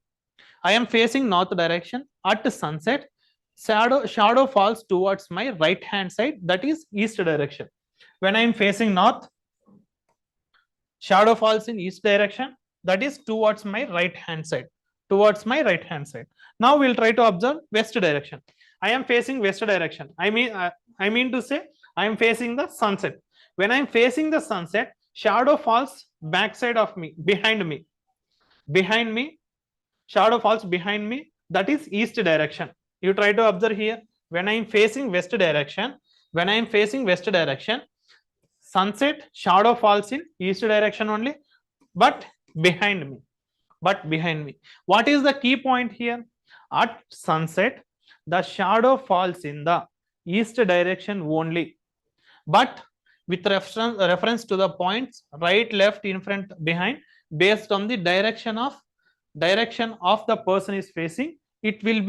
At sunset, shadow falls towards my right hand side, that is east direction. When I am facing north, shadow falls in east direction, that is towards my right hand side. Now we'll try to observe west direction. I am facing west direction. I mean to say I am facing the sunset. When I am facing the sunset, shadow falls backside of me, behind me. Shadow falls behind me, that is east direction. You try to observe here. When I am facing west direction, sunset, shadow falls in east direction only, but behind me. What is the key point here? At sunset, the shadow falls in the east direction only, but with reference to the points right, left, in front, behind, based on the direction of the person is facing, we'll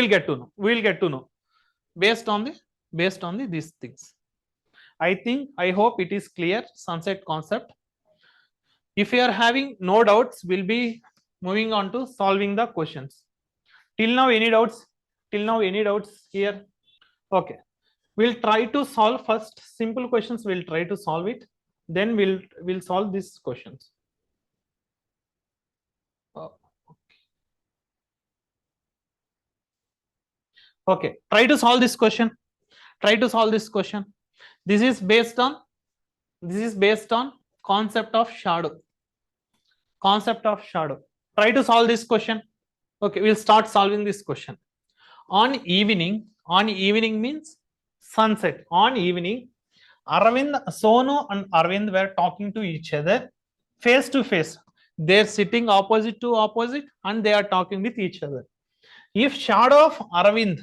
get to know based on these things. I hope it is clear, sunset concept. If you are having no doubts, we'll be moving on to solving the questions. Till now any doubts here? Okay, we'll try to solve first simple questions. We'll try to solve it, then we'll solve these questions. Okay, try to solve this question. This is based on concept of shadow. Try to solve this question. Okay, we'll start solving this question. On evening means sunset. On evening, Sonu and Arvind were talking to each other face to face. They're sitting opposite to opposite and they are talking with each other. If shadow of Aravind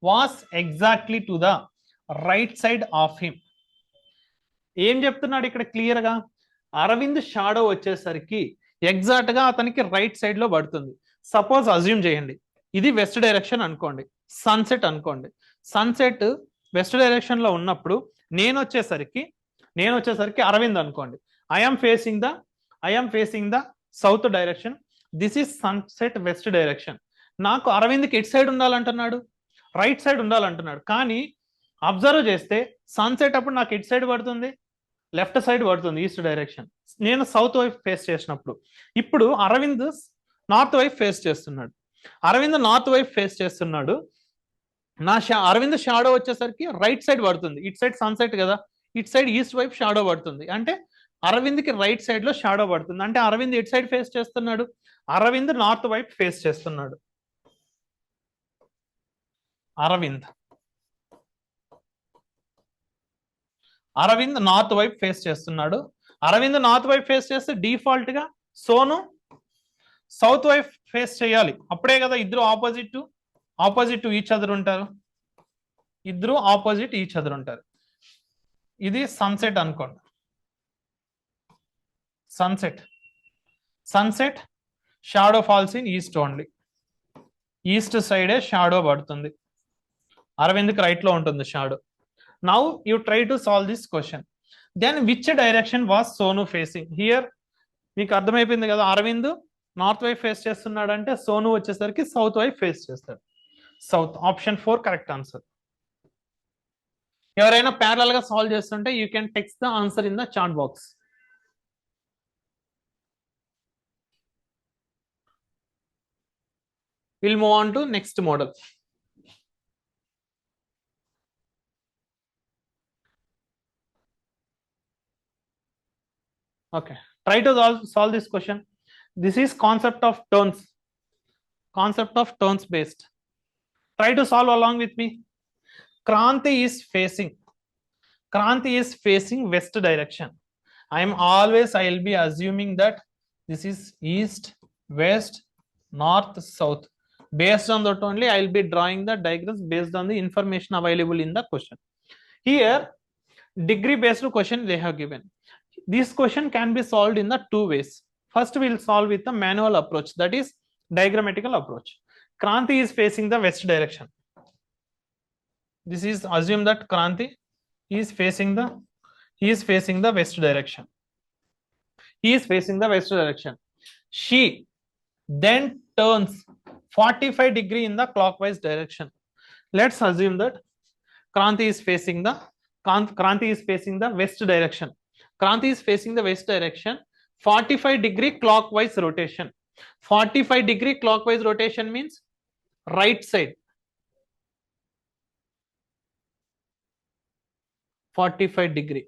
was exactly to the right side of him, ఏం చెప్తున్నాడు ఇక్కడ clear గా? Arvind shadow వచ్చేసరికి exact గా అతనికి right side లో పడుతుంది. Suppose assume చేయండి, ఇది వెస్ట్ డైరెక్షన్ అనుకోండి, సన్సెట్ అనుకోండి. సన్సెట్ వెస్ట్ డైరెక్షన్ లో ఉన్నప్పుడు నేను వచ్చేసరికి అరవింద్ అనుకోండి. I'm facing the south direction. This is sunset west direction. నాకు అరవింద్కి ఎట్ సైడ్ ఉండాలంటున్నాడు, రైట్ సైడ్ ఉండాలంటున్నాడు. కానీ అబ్జర్వ్ చేస్తే సన్సెట్ అప్పుడు నాకు ఎట్ సైడ్ పడుతుంది, లెఫ్ట్ సైడ్ పడుతుంది, ఈస్ట్ డైరెక్షన్. నేను సౌత్ వైపు ఫేస్ చేసినప్పుడు, ఇప్పుడు అరవింద్ నార్త్ వైపు ఫేస్ చేస్తున్నాడు. నా అరవింద్ షాడో వచ్చేసరికి రైట్ సైడ్ పడుతుంది. ఇట్ సైడ్ సన్సెట్ కదా, ఇట్ సైడ్ ఈస్ట్ వైపు షాడో పడుతుంది. అంటే అరవింద్కి రైట్ సైడ్ లో షాడో పడుతుంది. అంటే అరవింద్ ఎట్ సైడ్ ఫేస్ చేస్తున్నాడు? అరవింద్ నార్త్ వైపు ఫేస్ చేస్తున్నాడు. అరవింద్ నార్త్ వైపు ఫేస్ చేస్తున్నాడు. అరవింద్ నార్త్ వైపు ఫేస్ చేస్తే డిఫాల్ట్ గా సోను సౌత్ వైపు ఫేస్ చేయాలి. అప్పుడే కదా ఇద్దరు ఆపోజిట్ టు ఈచ్ అదర్ ఉంటారు. ఇది సన్సెట్ అనుకోండి. Sunset shadow falls in east only. East సైడే షాడో పడుతుంది. అరవింద్కి రైట్ లో ఉంటుంది shadow. Now you try to solve this question. Then which direction was Sonu facing? Here మీకు అర్థమైపోయింది కదా, అరవింద్ నార్త్ వైపు ఫేస్ చేస్తున్నాడు అంటే సోను వచ్చేసరికి సౌత్ వైపు ఫేస్ చేస్తాడు. సౌత్. Option 4 correct answer. ఎవరైనా ప్యారలల్ గా సాల్వ్ చేస్తుంటే you can text the answer in the chat box. We'll move on to next model. Okay, try to solve this question. This is concept of turns based. Try to solve along with me. Kranti is facing west direction. I'll be assuming that this is east, west, north, south. Based on that only I'll be drawing the diagrams based on the information available in the question. Here degree based question they have given. This question can be solved in the two ways. First we'll solve with the manual approach, that is diagrammatical approach. Kranti is facing the west direction. This is assume that Kranti is facing the west direction. She then turns 45 degree in the clockwise direction. Let's assume that Kranti is facing the west direction. Kranti is facing the west direction. 45 degree clockwise rotation. 45 degree clockwise rotation means right side. 45 degree.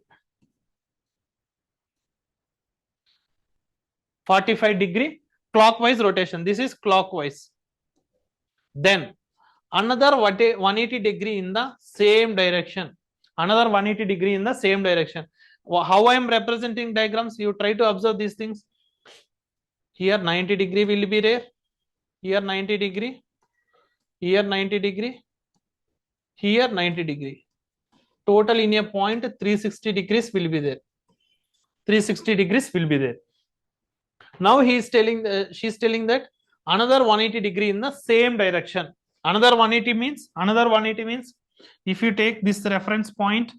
45 degree clockwise rotation. This is clockwise. Then another 180 degree in the same direction. Another 180 degree in the same direction. How I am representing diagrams, you try to observe these things. Here 90 degree will be there, here 90 degree, here 90 degree, here 90 degree. Total in a point 360 degrees will be there. 360 degrees will be there. Now she's telling that another 180 degree in the same direction. Another 180 means if you take this reference point,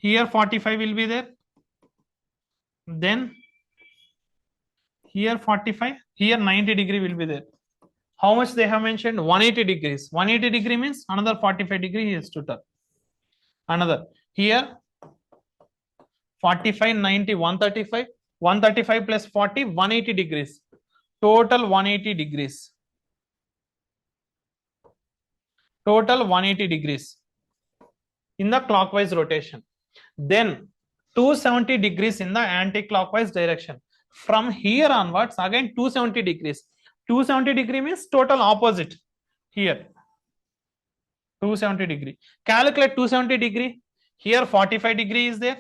here 45 will be there, then here 45, here 90 degree will be there. How much they have mentioned? 180 degrees. 180 degree means another 45 degree he has to turn. Another here 45, 90, 135, 135 plus 40, 180 degrees. Total 180 degrees. Total 180 degrees in the clockwise rotation. Then 270 degrees in the anti-clockwise direction. From here onwards again 270 degrees. 270 degree means total opposite. Here 270 degree. Calculate 270 degree. Here 45 degree is there.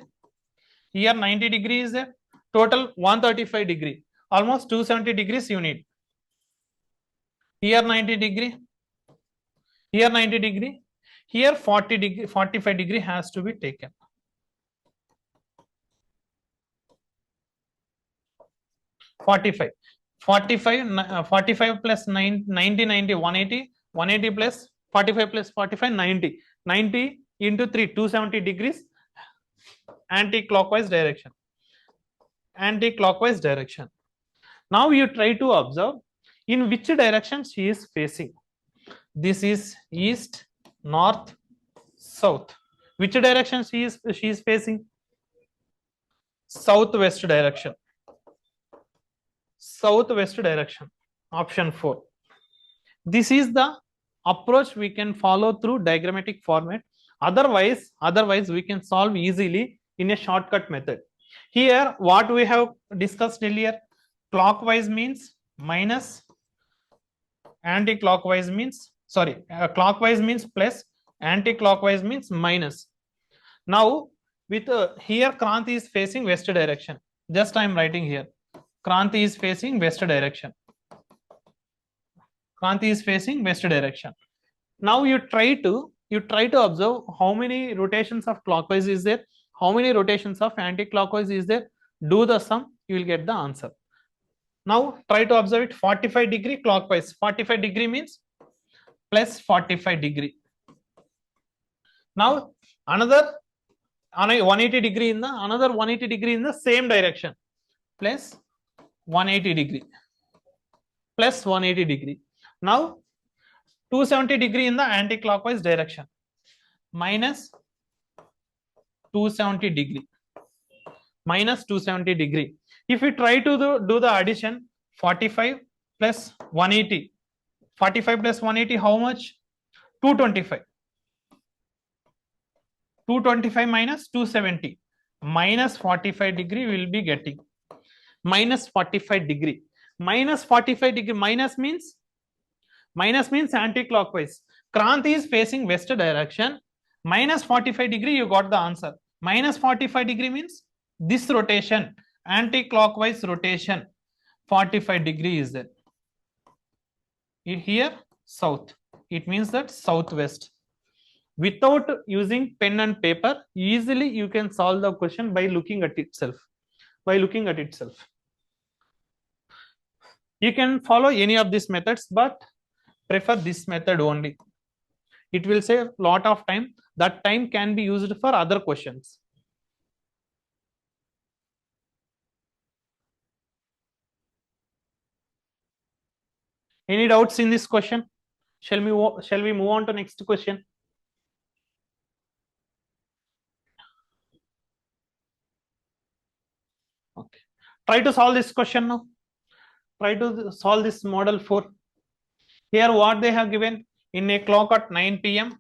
Here 90 degree is there. Total 135 degree. Almost 270 degrees you need. Here 90 degree. Here 90 degree, here 40 degree, 45 degree has to be taken. Forty-five plus 90, 180, 180 plus 45 plus 45, 90. 90 into 3, 270 degrees anti-clockwise direction. Anti-clockwise direction. Now you try to observe in which direction she is facing. This is east, north, south. Which direction she is facing? Southwest direction. Southwest direction. Option 4. This is the approach we can follow through diagrammatic format. Otherwise we can solve easily in a shortcut method. Here what we have discussed earlier, clockwise means minus, anti-clockwise means clockwise means plus, anti-clockwise means minus. Now with here Kranti is facing west direction. Just I am writing here, Kranti is facing west direction. Kranti is facing west direction. Now you try to observe how many rotations of clockwise is there, how many rotations of anti-clockwise is there. Do the sum, you will get the answer. Now try to observe it. 45 degree clockwise. 45 degree means plus 45 degree. Now another 180 degree in the another 180 degree in the same direction, plus 180 degree, plus 180 degree. Now 270 degree in the anti-clockwise direction, minus 270 degree, minus 270 degree. If we try to do the addition, 45 plus 180, 45 plus 180, how much? 225. 225 minus 270, minus 45 degree will be getting. Minus 45 degree. Minus 45 degree. Minus means anti-clockwise. Kranti is facing west direction. Minus 45 degree, you got the answer. Minus 45 degree means this rotation, anti-clockwise rotation, 45 degree is there. Here south, it means that southwest. Without using pen and paper, easily you can solve the question by looking at itself. You can follow any of these methods, but prefer this method only. It will save a lot of time. That time can be used for other questions. Any doubts in this question? Shall we move on to next question? Okay. Try to solve this question now. Try to solve this model 4. Here what they have given, in a clock at 9 p.m.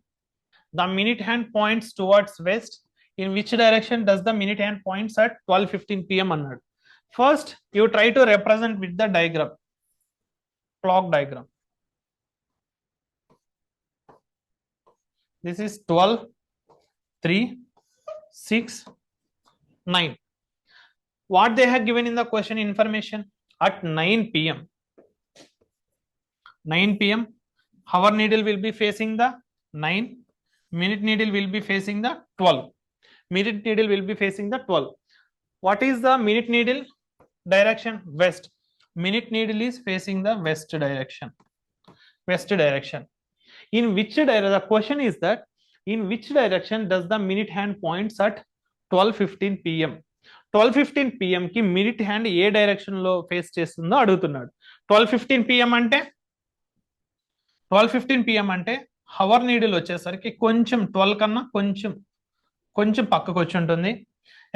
the minute hand points towards west. In which direction does the minute hand points at 12:15 p.m. onward? First, you try to represent with the diagram, clock diagram. This is 12, 3, 6, 9. What they have given in the question information, at 9 p.m. 9 p.m. hour needle will be facing the 9, minute needle will be facing the 12. Minute needle will be facing the 12. What is the minute needle direction? West. Minute needle is facing the west direction. West direction. In which direction? The question is that in which direction does the minute hand points at 12:15 p.m. 12:15 p.m. ki minute hand A direction లో face చేస్తుందో అడుగుతున్నాడు. 12:15 p.m. అంటే 12:15 p.m. అంటే hour needle వచ్చేసరికి కొంచెం 12 కన్నా కొంచెం పక్కకు వచ్చి ఉంటుంది.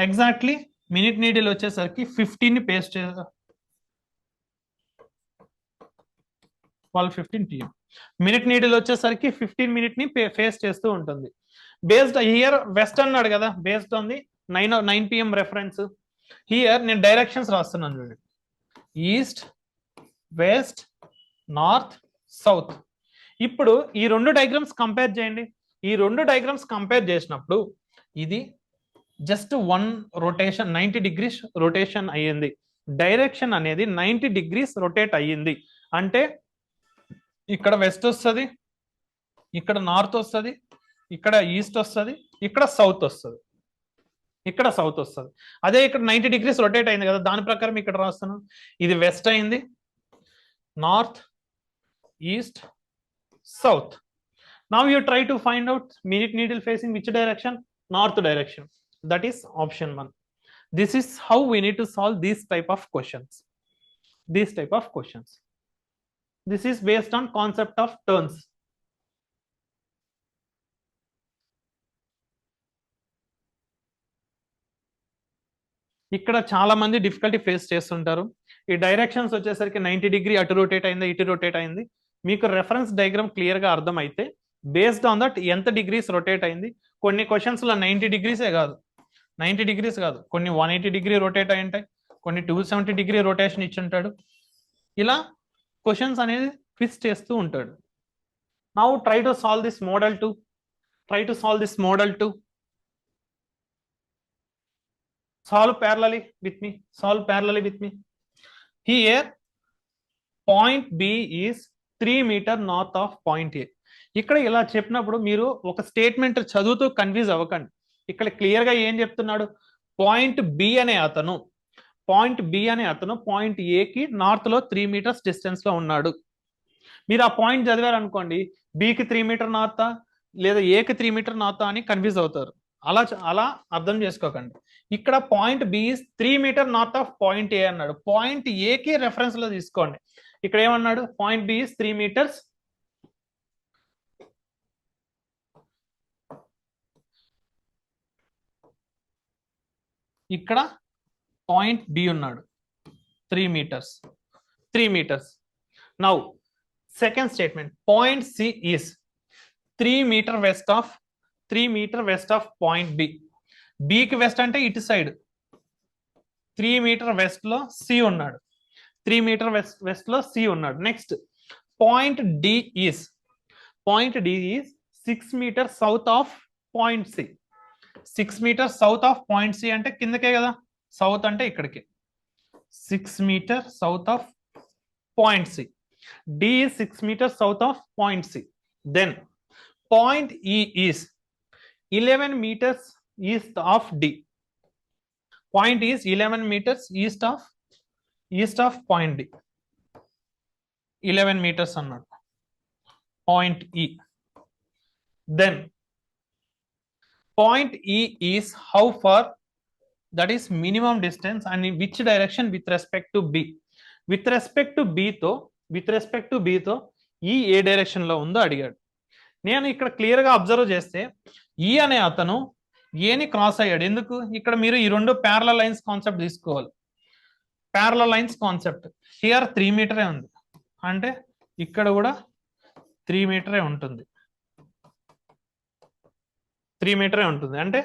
ఎగ్జాక్ట్లీ మినిట్ నీడిల్ వచ్చేసరికి 15 ని పేస్ట్ 12:15 p.m. మినిట్ నీడిల్ వచ్చేసరికి 15 మినిట్ ని ఫేస్ చేస్తూ ఉంటుంది. బేస్డ్ హియర్ వెస్ట్ అన్నాడు కదా, based on the 9 p.m. Reference. Here నేను డైరెక్షన్స్ రాస్తున్నాను చూడండి, ఈస్ట్, వెస్ట్, నార్త్, సౌత్. ఇప్పుడు ఈ రెండు డయాగ్రామ్స్ కంపేర్ చేయండి. ఈ రెండు డయాగ్రామ్స్ కంపేర్ చేసినప్పుడు ఇది జస్ట్ 1 రొటేషన్ 90 degrees రొటేషన్ అయ్యింది. డైరెక్షన్ అనేది 90 degrees రొటేట్ అయ్యింది అంటే ఇక్కడ వెస్ట్ వస్తుంది, ఇక్కడ నార్త్ వస్తుంది, ఇక్కడ ఈస్ట్ వస్తుంది, ఇక్కడ సౌత్ వస్తుంది, ఇక్కడ సౌత్ వస్తుంది. అదే ఇక్కడ 90 degrees రొటేట్ అయింది కదా, దాని ప్రకారం ఇక్కడ రాస్తాను. ఇది వెస్ట్ అయింది, north, east, south. Now you try to find out minute needle facing which direction? North direction. That is option 1. This is how we need to solve these type of questions. These type of questions. This is based on concept of turns. ఇక్కడ చాలా మంది difficulty face చేస్తుంటారు. ఈ directions వచ్చేసరికి 90 degree అటు rotate అయింది, ఇటు rotate అయింది. మీకు రెఫరెన్స్ డయాగ్రామ్ క్లియర్ గా అర్థమైతే బేస్డ్ ఆన్ దట్ ఎంత డిగ్రీస్ రొటేట్ అయింది. కొన్ని క్వశ్చన్స్ లో 90 degrees కాదు, 90 degrees కాదు, కొన్ని 180 degree రొటేట్ అయి ఉంటాయి, కొన్ని 270 degree రొటేషన్ ఇచ్చి ఉంటాడు. ఇలా క్వశ్చన్స్ అనేది ట్విస్ట్ చేస్తూ ఉంటాడు. Now try to solve this model 2. Try to solve this model 2. Solve parallelly with me. Solve parallelly with me. Here, point B is 3 meter north of point A. ఇక్కడ ఇలా చెప్పినప్పుడు మీరు ఒక స్టేట్మెంట్ చదువుతూ confuse అవ్వకండి. ఇక్కడ క్లియర్ గా ఏం చెప్తున్నాడు? పాయింట్ బి అనే అతను పాయింట్ ఏకి నార్త్ లో 3 meters డిస్టెన్స్ లో ఉన్నాడు. మీరు ఆ పాయింట్ చదివారు అనుకోండి, బికి 3 meter నార్తా లేదా ఏకి 3 meter నార్తా అని కన్ఫ్యూజ్ అవుతారు. అలా అర్థం చేసుకోకండి. ఇక్కడ point B is 3 meter north of point A అన్నాడు. పాయింట్ ఏకి రెఫరెన్స్ లో తీసుకోండి. ఇక్కడ ఏమన్నాడు? Point B is 3 meters. ఇక్కడ పాయింట్ బి ఉన్నాడు 3 meters. Now second statement, point C is 3 meter west of point B. బికి వెస్ట్ అంటే ఇటు సైడ్ 3 meter వెస్ట్ లో సి ఉన్నాడు, 3 meter వెస్ట్ లో సి ఉన్నాడు. Next point D is 6 meter south of point C. 6 meter south of point C అంటే కిందకే కదా, సౌత్ అంటే ఇక్కడికి. 6 meter south of point C. D is 6 meter south of point C. Then point E is 11 meters east of D. Point is 11 meters east of point D. 11 meters అన్నాడు point E. Then point E is how far? That is minimum distance and in which direction with respect to B. With respect to B తో E ఏ direction లో ఉందో అడిగాడు. నేను ఇక్కడ clear గా observe చేస్తే E అనే అతను ఏని క్రాస్ అయ్యాడు. ఎందుకు? ఇక్కడ మీరు ఈ రెండు ప్యారలల్ లైన్స్ కాన్సెప్ట్ తీసుకోవాలి. Parallel lines concept here 3 meter ఉంది అంటే ఇక్కడ కూడా 3 meter ఉంటుంది. 3 meter ఉంటుంది అంటే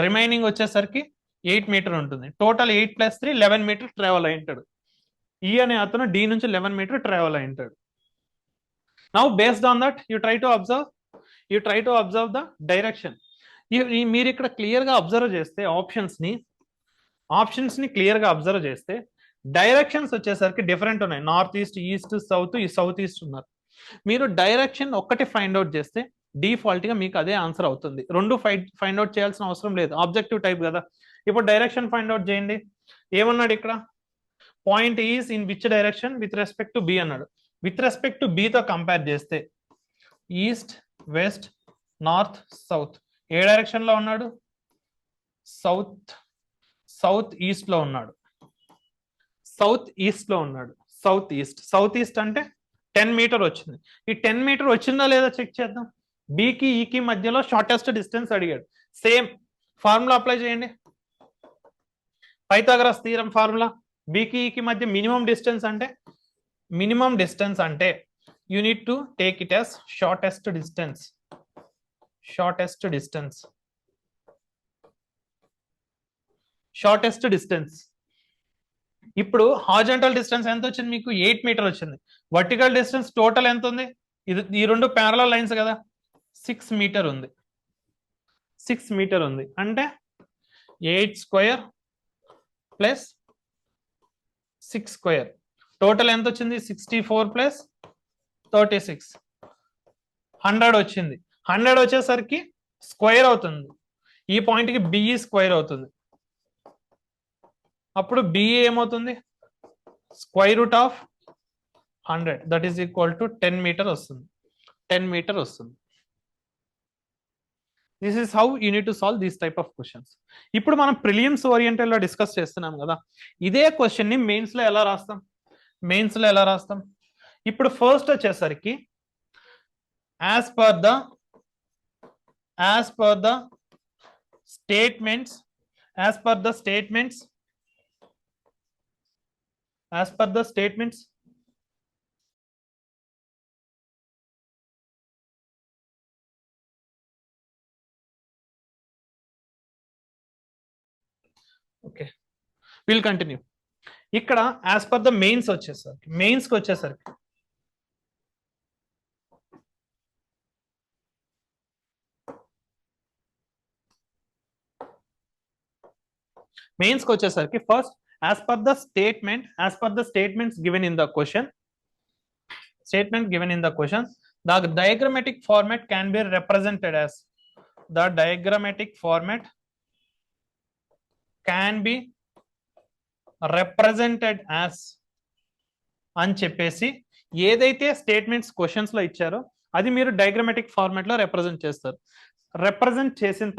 రిమైనింగ్ వచ్చేసరికి 8 meter ఉంటుంది. టోటల్ 8 + 3 11 meter ట్రావెల్ అయింటాడు. ఈ అనే అతను డి నుంచి 11 meter ట్రావెల్ అయింటాడు. Now based on that you try to observe the direction. మీరు ఇక్కడ క్లియర్ గా అబ్జర్వ్ చేస్తే ఆప్షన్స్ ని క్లియర్ గా అబ్జర్వ్ చేస్తే డైరెక్షన్స్ వచ్చేసరికి డిఫరెంట్ ఉన్నాయి. North east, east, south east ఉన్నారు. మీరు డైరెక్షన్ ఒక్కటి ఫైండ్ అవుట్ చేస్తే డిఫాల్ట్ గా మీకు అదే ఆన్సర్ అవుతుంది. రెండు ఫైండ్ అవుట్ చేయాల్సిన అవసరం లేదు, ఆబ్జెక్టివ్ టైప్ కదా. ఇప్పుడు డైరెక్షన్ ఫైండ్ అవుట్ చేయండి. ఏమన్నాడు ఇక్కడ? Point is in which direction with respect to be అన్నాడు. విత్ రెస్పెక్ట్ టు బి తో కంపేర్ చేస్తే ఈస్ట్, వెస్ట్, నార్త్, సౌత్ ఏ డైరెక్షన్ లో ఉన్నాడు? సౌత్ ఈస్ట్ లో ఉన్నాడు. సౌత్ ఈస్ట్ అంటే 10 meter వచ్చింది. ఈ 10 meter వచ్చిందా లేదా చెక్ చేద్దాం. బికి ఈకి మధ్యలో షార్టెస్ట్ డిస్టెన్స్ అడిగాడు. సేమ్ ఫార్ములా అప్లై చేయండి. Pythagoras theorem formula. బికి ఈకి మధ్య మినిమం డిస్టెన్స్ అంటే you need to take it as shortest distance. ఇప్పుడు హారిజాంటల్ డిస్టెన్స్ ఎంత వచ్చింది మీకు? 8 meter వచ్చింది. వర్టికల్ డిస్టెన్స్ టోటల్ ఎంత ఉంది? ఈ రెండు ప్యారలల్ లైన్స్ కదా, 6 meter ఉంది. 6 meter ఉంది అంటే 8 square ప్లస్ 6 square టోటల్ ఎంత వచ్చింది? 64 + 36 100 వచ్చింది. 100 వచ్చేసరికి స్క్వేర్ అవుతుంది. ఈ పాయింట్కి బిఈ స్క్వేర్ అవుతుంది. అప్పుడు బిఈ ఏమవుతుంది? Square root of 100 that is equal to 10 meter వస్తుంది. 10 మీటర్ వస్తుంది. This is how you need to solve these type of questions. ఇప్పుడు మనం ప్రిలిమ్స్ ఓరియంటెడ్ లో డిస్కస్ చేస్తున్నాం కదా, ఇదే క్వశ్చన్ ని మెయిన్స్ లో ఎలా రాస్తాం? మెయిన్స్ లో ఎలా రాస్తాం? ఇప్పుడు ఫస్ట్ వచ్చేసరికి as per the statements okay, will continue. ఇక్కడ యాజ్ పర్ ద మెయిన్స్ వచ్చేసరికి first as per the statements given in the question, the diagrammatic format can be represented as అని చెప్పేసి ఏదైతే స్టేట్మెంట్స్ క్వశ్చన్స్ లో ఇచ్చారో అది మీరు డయాగ్రమాటిక్ ఫార్మాట్ లో రిప్రజెంట్ చేస్తారు. రిప్రజెంట్ చేసిన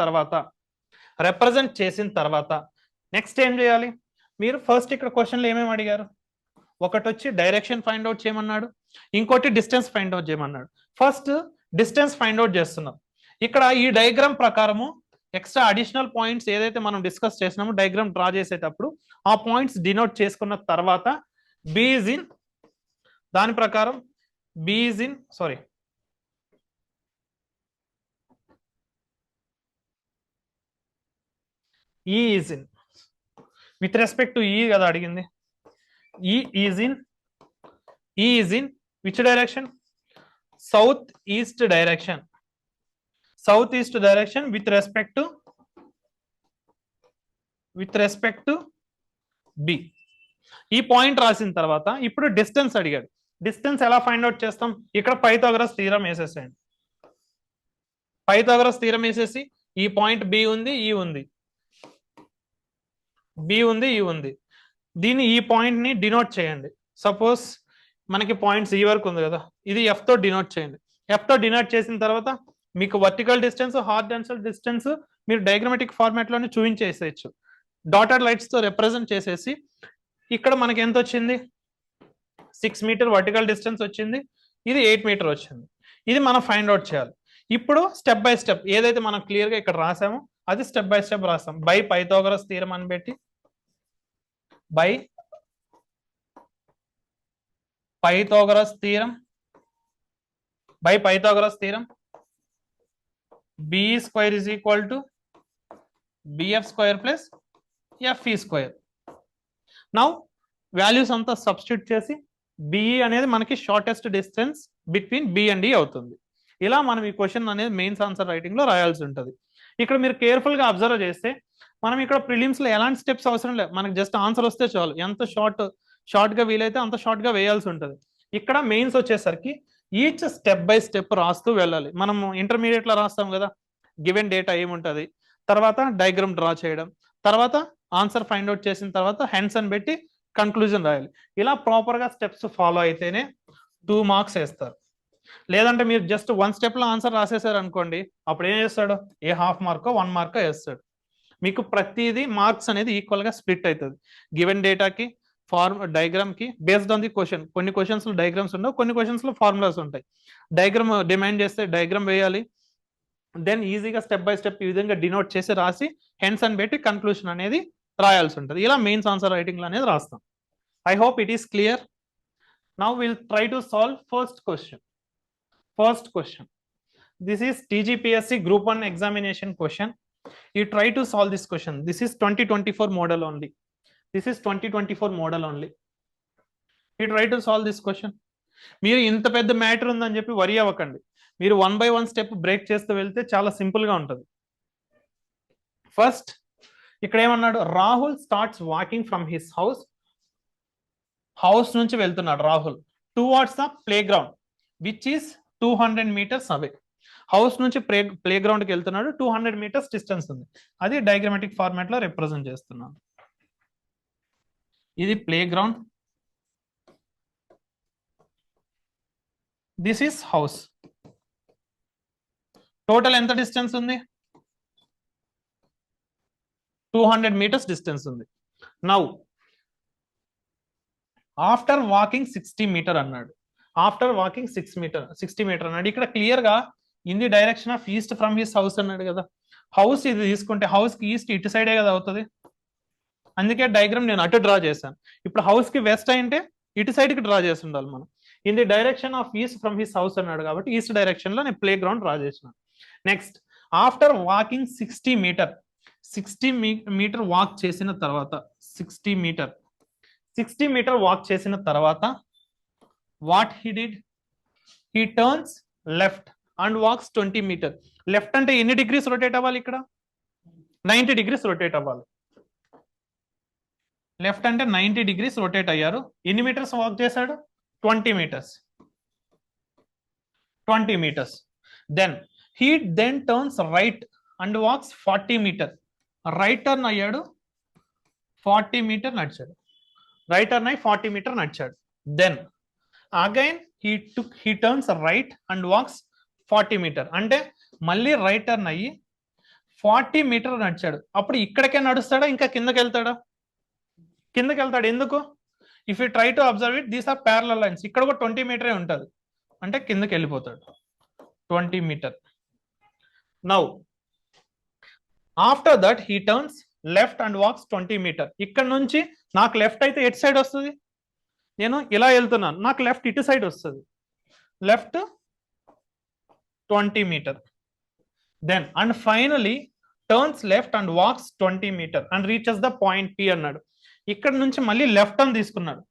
తర్వాత నెక్స్ట్ ఏం చేయాలి? మీరు ఫస్ట్ ఇక్కడ క్వశ్చన్లు ఏమేమి అడిగారు? ఒకటి వచ్చి డైరెక్షన్ ఫైండ్ అవుట్ చేయమన్నాడు, ఇంకోటి డిస్టెన్స్ ఫైండ్ అవుట్ చేయమన్నాడు. ఫస్ట్ డిస్టెన్స్ ఫైండ్ అవుట్ చేస్తున్నాం. ఇక్కడ ఈ డయాగ్రామ్ ప్రకారము ఎక్స్ట్రా అడిషనల్ పాయింట్స్ ఏదైతే మనం డిస్కస్ చేసినామో డయాగ్రామ్ డ్రా చేసేటప్పుడు ఆ పాయింట్స్ డినోట్ చేసుకున్న తర్వాత బి ఈజ్ ఇన్, దాని ప్రకారం బి ఈజ్ ఇన్ ఈ is in with respect to ఈ కదా అడిగింది. ఈ is in which direction? South east direction with respect to be. ఈ పాయింట్ రాసిన తర్వాత ఇప్పుడు డిస్టెన్స్ అడిగాడు. డిస్టెన్స్ ఎలా ఫైండ్ అవుట్ చేస్తాం? ఇక్కడ పైథాగరస్ థీరం వేసేసేయండి. ఈ పాయింట్ బి ఉంది, ఈ ఉంది, దీన్ని ఈ పాయింట్ ని డినోట్ చేయండి. సపోజ్ మనకి పాయింట్స్ ఈ వరకు ఉంది కదా, ఇది ఎఫ్ తో డినోట్ చేయండి. ఎఫ్ తో డినోట్ చేసిన తర్వాత మీకు వర్టికల్ డిస్టెన్స్, హారిజాంటల్ డిస్టెన్స్ మీరు డయాగ్రమాటిక్ ఫార్మాట్ లోనే చూపించేసేయచ్చు. డాటెడ్ లైట్స్ తో రిప్రజెంట్ చేసేసి ఇక్కడ మనకి ఎంత వచ్చింది? 6 మీటర్ వర్టికల్ డిస్టెన్స్ వచ్చింది, ఇది 8 మీటర్ వచ్చింది. ఇది మనం ఫైండ్ అవుట్ చేయాలి. ఇప్పుడు స్టెప్ బై స్టెప్ ఏదైతే మనం క్లియర్ గా ఇక్కడ రాసామో అది స్టెప్ బై స్టెప్ రాస్తాం. బై పైథాగరస్ థీరం అని పెట్టి Pythagoras theorem B square is equal to B F square plus F E square. Now values అంతా సబ్స్టిట్యూట్ చేసి బిఈ అనేది మనకి shortest distance between B and E అవుతుంది. ఇలా మనం ఈ క్వశ్చన్ అనేది మెయిన్స్ ఆన్సర్ రైటింగ్ లో రాయాల్సి ఉంటుంది. ఇక్కడ మీరు కేర్ఫుల్ గా అబ్జర్వ్ చేస్తే మనం ఇక్కడ ప్రిలిమ్స్ లో ఎలాంటి స్టెప్స్ అవసరం లేదు, మనకి జస్ట్ ఆన్సర్ వస్తే చాలు. ఎంత షార్ట్ గా వీలైతే అంత షార్ట్ గా వేయాల్సి ఉంటుంది. ఇక్కడ మెయిన్స్ వచ్చేసరికి ఈచ్ స్టెప్ బై స్టెప్ రాస్తూ వెళ్ళాలి. మనం ఇంటర్మీడియట్ లో రాస్తాం కదా, గివెన్ డేటా ఏముంటుంది, తర్వాత డయాగ్రామ్ డ్రా చేయడం, తర్వాత ఆన్సర్ ఫైండ్ అవుట్ చేసిన తర్వాత హెన్స్ అని పెట్టి కన్క్లూజన్ రాయాలి. ఇలా ప్రాపర్ గా స్టెప్స్ ఫాలో అయితేనే 2 మార్క్స్ వేస్తారు. లేదంటే మీరు జస్ట్ 1 స్టెప్ లో ఆన్సర్ రాసేసారు అనుకోండి, అప్పుడు ఏం చేస్తాడు? ఏ హాఫ్ మార్కో 1 మార్కో వేస్తాడు. మీకు ప్రతిదీ మార్క్స్ అనేది ఈక్వల్ గా స్ప్లిట్ అవుతుంది. గివెన్ డేటాకి, డయాగ్రామ్ కి, బేస్డ్ ఆన్ ది క్వశ్చన్. కొన్ని క్వశ్చన్స్ లో డయాగ్రామ్స్ ఉండవు, కొన్ని క్వశ్చన్స్ లో ఫార్ములాస్ ఉంటాయి. డయాగ్రామ్ డిమాండ్ చేస్తే డయాగ్రామ్ వేయాలి, దెన్ ఈజీగా స్టెప్ బై స్టెప్ ఈ విధంగా డినోట్ చేసి రాసి హెన్స్ అని పెట్టి కన్క్లూషన్ అనేది రాయాల్సి ఉంటుంది. ఇలా మెయిన్స్ ఆన్సర్ రైటింగ్ అనేది రాస్తాం. I hope it is clear. Now will try to solve first question. This is TGPSC Group 1 examination question. You try to solve this question. This is 2024 model only. You try to solve this question. మీరు ఇంత పెద్ద matter ఉందని చెప్పి వరి అవ్వకండి. మీరు 1 by 1 step break చేస్తూ వెళ్తే చాలా సింపుల్ గా ఉంటుంది. ఫస్ట్ ఇక్కడ ఏమన్నాడు? Rahul starts walking from his house నుంచి వెళ్తున్నాడు Rahul towards the play ground which is 200 meters away. House నుంచి ప్లే గ్రౌండ్కి వెళ్తున్నాడు, 200 meters డిస్టెన్స్ ఉంది. అది డయాగ్రామాటిక్ ఫార్మాట్ లో రిప్రజెంట్ చేస్తున్నాను. ఇది play ground, this is house. Total ఎంత డిస్టెన్స్ ఉంది? 200 meters డిస్టెన్స్ ఉంది. నౌ ఆఫ్టర్ వాకింగ్ 60 meter అన్నాడు. ఆఫ్టర్ వాకింగ్ 60 meter అన్నాడు. ఇక్కడ క్లియర్ గా in the direction of east from his house అన్నాడు కదా. హౌస్ ఇది తీసుకుంటే హౌస్ కి ఈస్ట్ ఇటు సైడే కదా అవుతుంది. అందుకే డయాగ్రామ్ నేను అటు డ్రా చేశాను. ఇప్పుడు హౌస్ కి వెస్ట్ అంటే ఇటు సైడ్ కి డ్రా చేసి ఉండాలి మనం. In the direction of east from his house అన్నాడు కాబట్టి ఈస్ట్ డైరెక్షన్ లో నేను ప్లే గ్రౌండ్ డ్రా చేసిన. Next after walking 60 meter, 60 meter walk చేసిన తర్వాత 60 meter వాక్ చేసిన తర్వాత what he did, he turns left and walks 20 meter. Left అంటే ఎన్ని డిగ్రీస్ రొటేట్ అవ్వాలి? ఇక్కడ 90 degrees రొటేట్ అవ్వాలి. లెఫ్ట్ అంటే 90 degrees రొటేట్ అయ్యారు. ఎన్ని మీటర్స్ వాక్ చేశాడు? 20 meters. 20 meters. Then he then turns right and walks 40 meter. Right turn అయ్యాడు, 40 meter నడిచాడు. రైట్ టర్న్ అయ్యి 40 meter నడిచాడు. Then again he turns right and walks 40 meter. అంటే మళ్ళీ రైట్ టర్న్ అయ్యి 40 meter నడిచాడు. అప్పుడు ఇక్కడికే నడుస్తాడా, ఇంకా కిందకి వెళ్తాడా? కిందకి వెళ్తాడు. ఎందుకు? If you try to observe it, these are parallel lines. ఇక్కడ కూడా 20 meter ఉంటుంది, అంటే కిందకి వెళ్ళిపోతాడు 20 meter. Now after that he turns left and walks 20 meter. ఇక్కడ నుంచి నాకు లెఫ్ట్ అయితే ఎటు సైడ్ వస్తుంది? నేను ఇలా వెళ్తున్నాను, నాకు లెఫ్ట్ ఇటు సైడ్ వస్తుంది. Left 20 meter. Then and finally turns left and walks 20 meter and reaches the point P అన్నాడు. ఇక్కడ నుంచి మళ్ళీ లెఫ్ట్ టర్న్ తీసుకున్నాడు.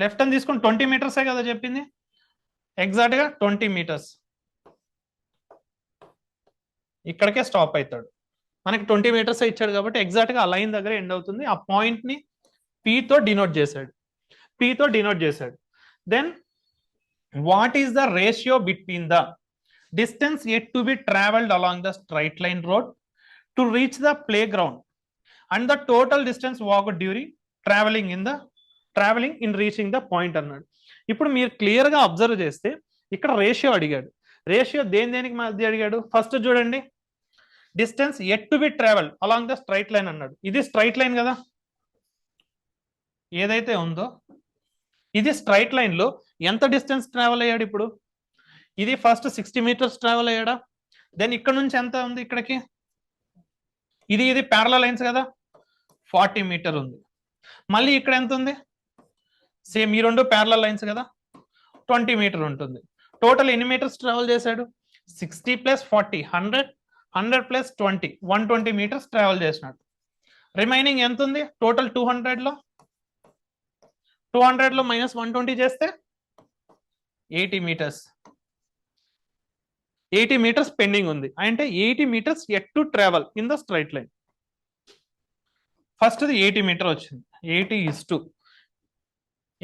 లెఫ్ట్ టర్న్ తీసుకుని 20 meters కదా చెప్పింది, ఎగ్జాక్ట్ గా 20 meters. ఇక్కడికే స్టాప్ అవుతాడు. మనకి 20 meters ఇచ్చాడు కాబట్టి ఎగ్జాక్ట్ గా ఆ లైన్ దగ్గర ఎండ్ అవుతుంది. ఆ పాయింట్ ని P తో డినోట్ చేశాడు. Then what is the ratio between the distance yet to be traveled along the straight line road to reach the playground and the total distance walked during traveling in reaching the point అన్నాడు. ఇప్పుడు మీరు clear గా observe చేస్తే ఇక్కడ ratio అడిగాడు. Ratio దేనికి మధ్య అడిగాడు? ఫస్ట్ చూడండి, distance yet to be traveled along the straight line అన్నాడు. ఇది స్ట్రైట్ లైన్ కదా, ఏదైతే ఉందో ఇది స్ట్రైట్ లైన్ లో ఎంత డిస్టెన్స్ ట్రావెల్ అయ్యాడు? ఇప్పుడు ఇది ఫస్ట్ 60 meters ట్రావెల్ అయ్యాడా? దెన్ ఇక్కడ నుంచి ఎంత ఉంది ఇక్కడికి? ఇది ప్యారలల్ లైన్స్ కదా, 40 meter ఉంది. మళ్ళీ ఇక్కడ ఎంత ఉంది? సేమ్ ఈ రెండు ప్యారలల్ లైన్స్ కదా, 20 meter ఉంటుంది. టోటల్ ఎన్ని మీటర్స్ ట్రావెల్ చేశాడు? 60 + 40 100, 100 + 20 120 meters ట్రావెల్ చేసినాడు. రిమైనింగ్ ఎంత ఉంది టోటల్? 200 లో -120 చేస్తే 80 meters. 80 meters పెండింగ్ ఉంది. అంటే 80 meters yet to travel in the straight line. First 80 meter వచ్చింది. 80:2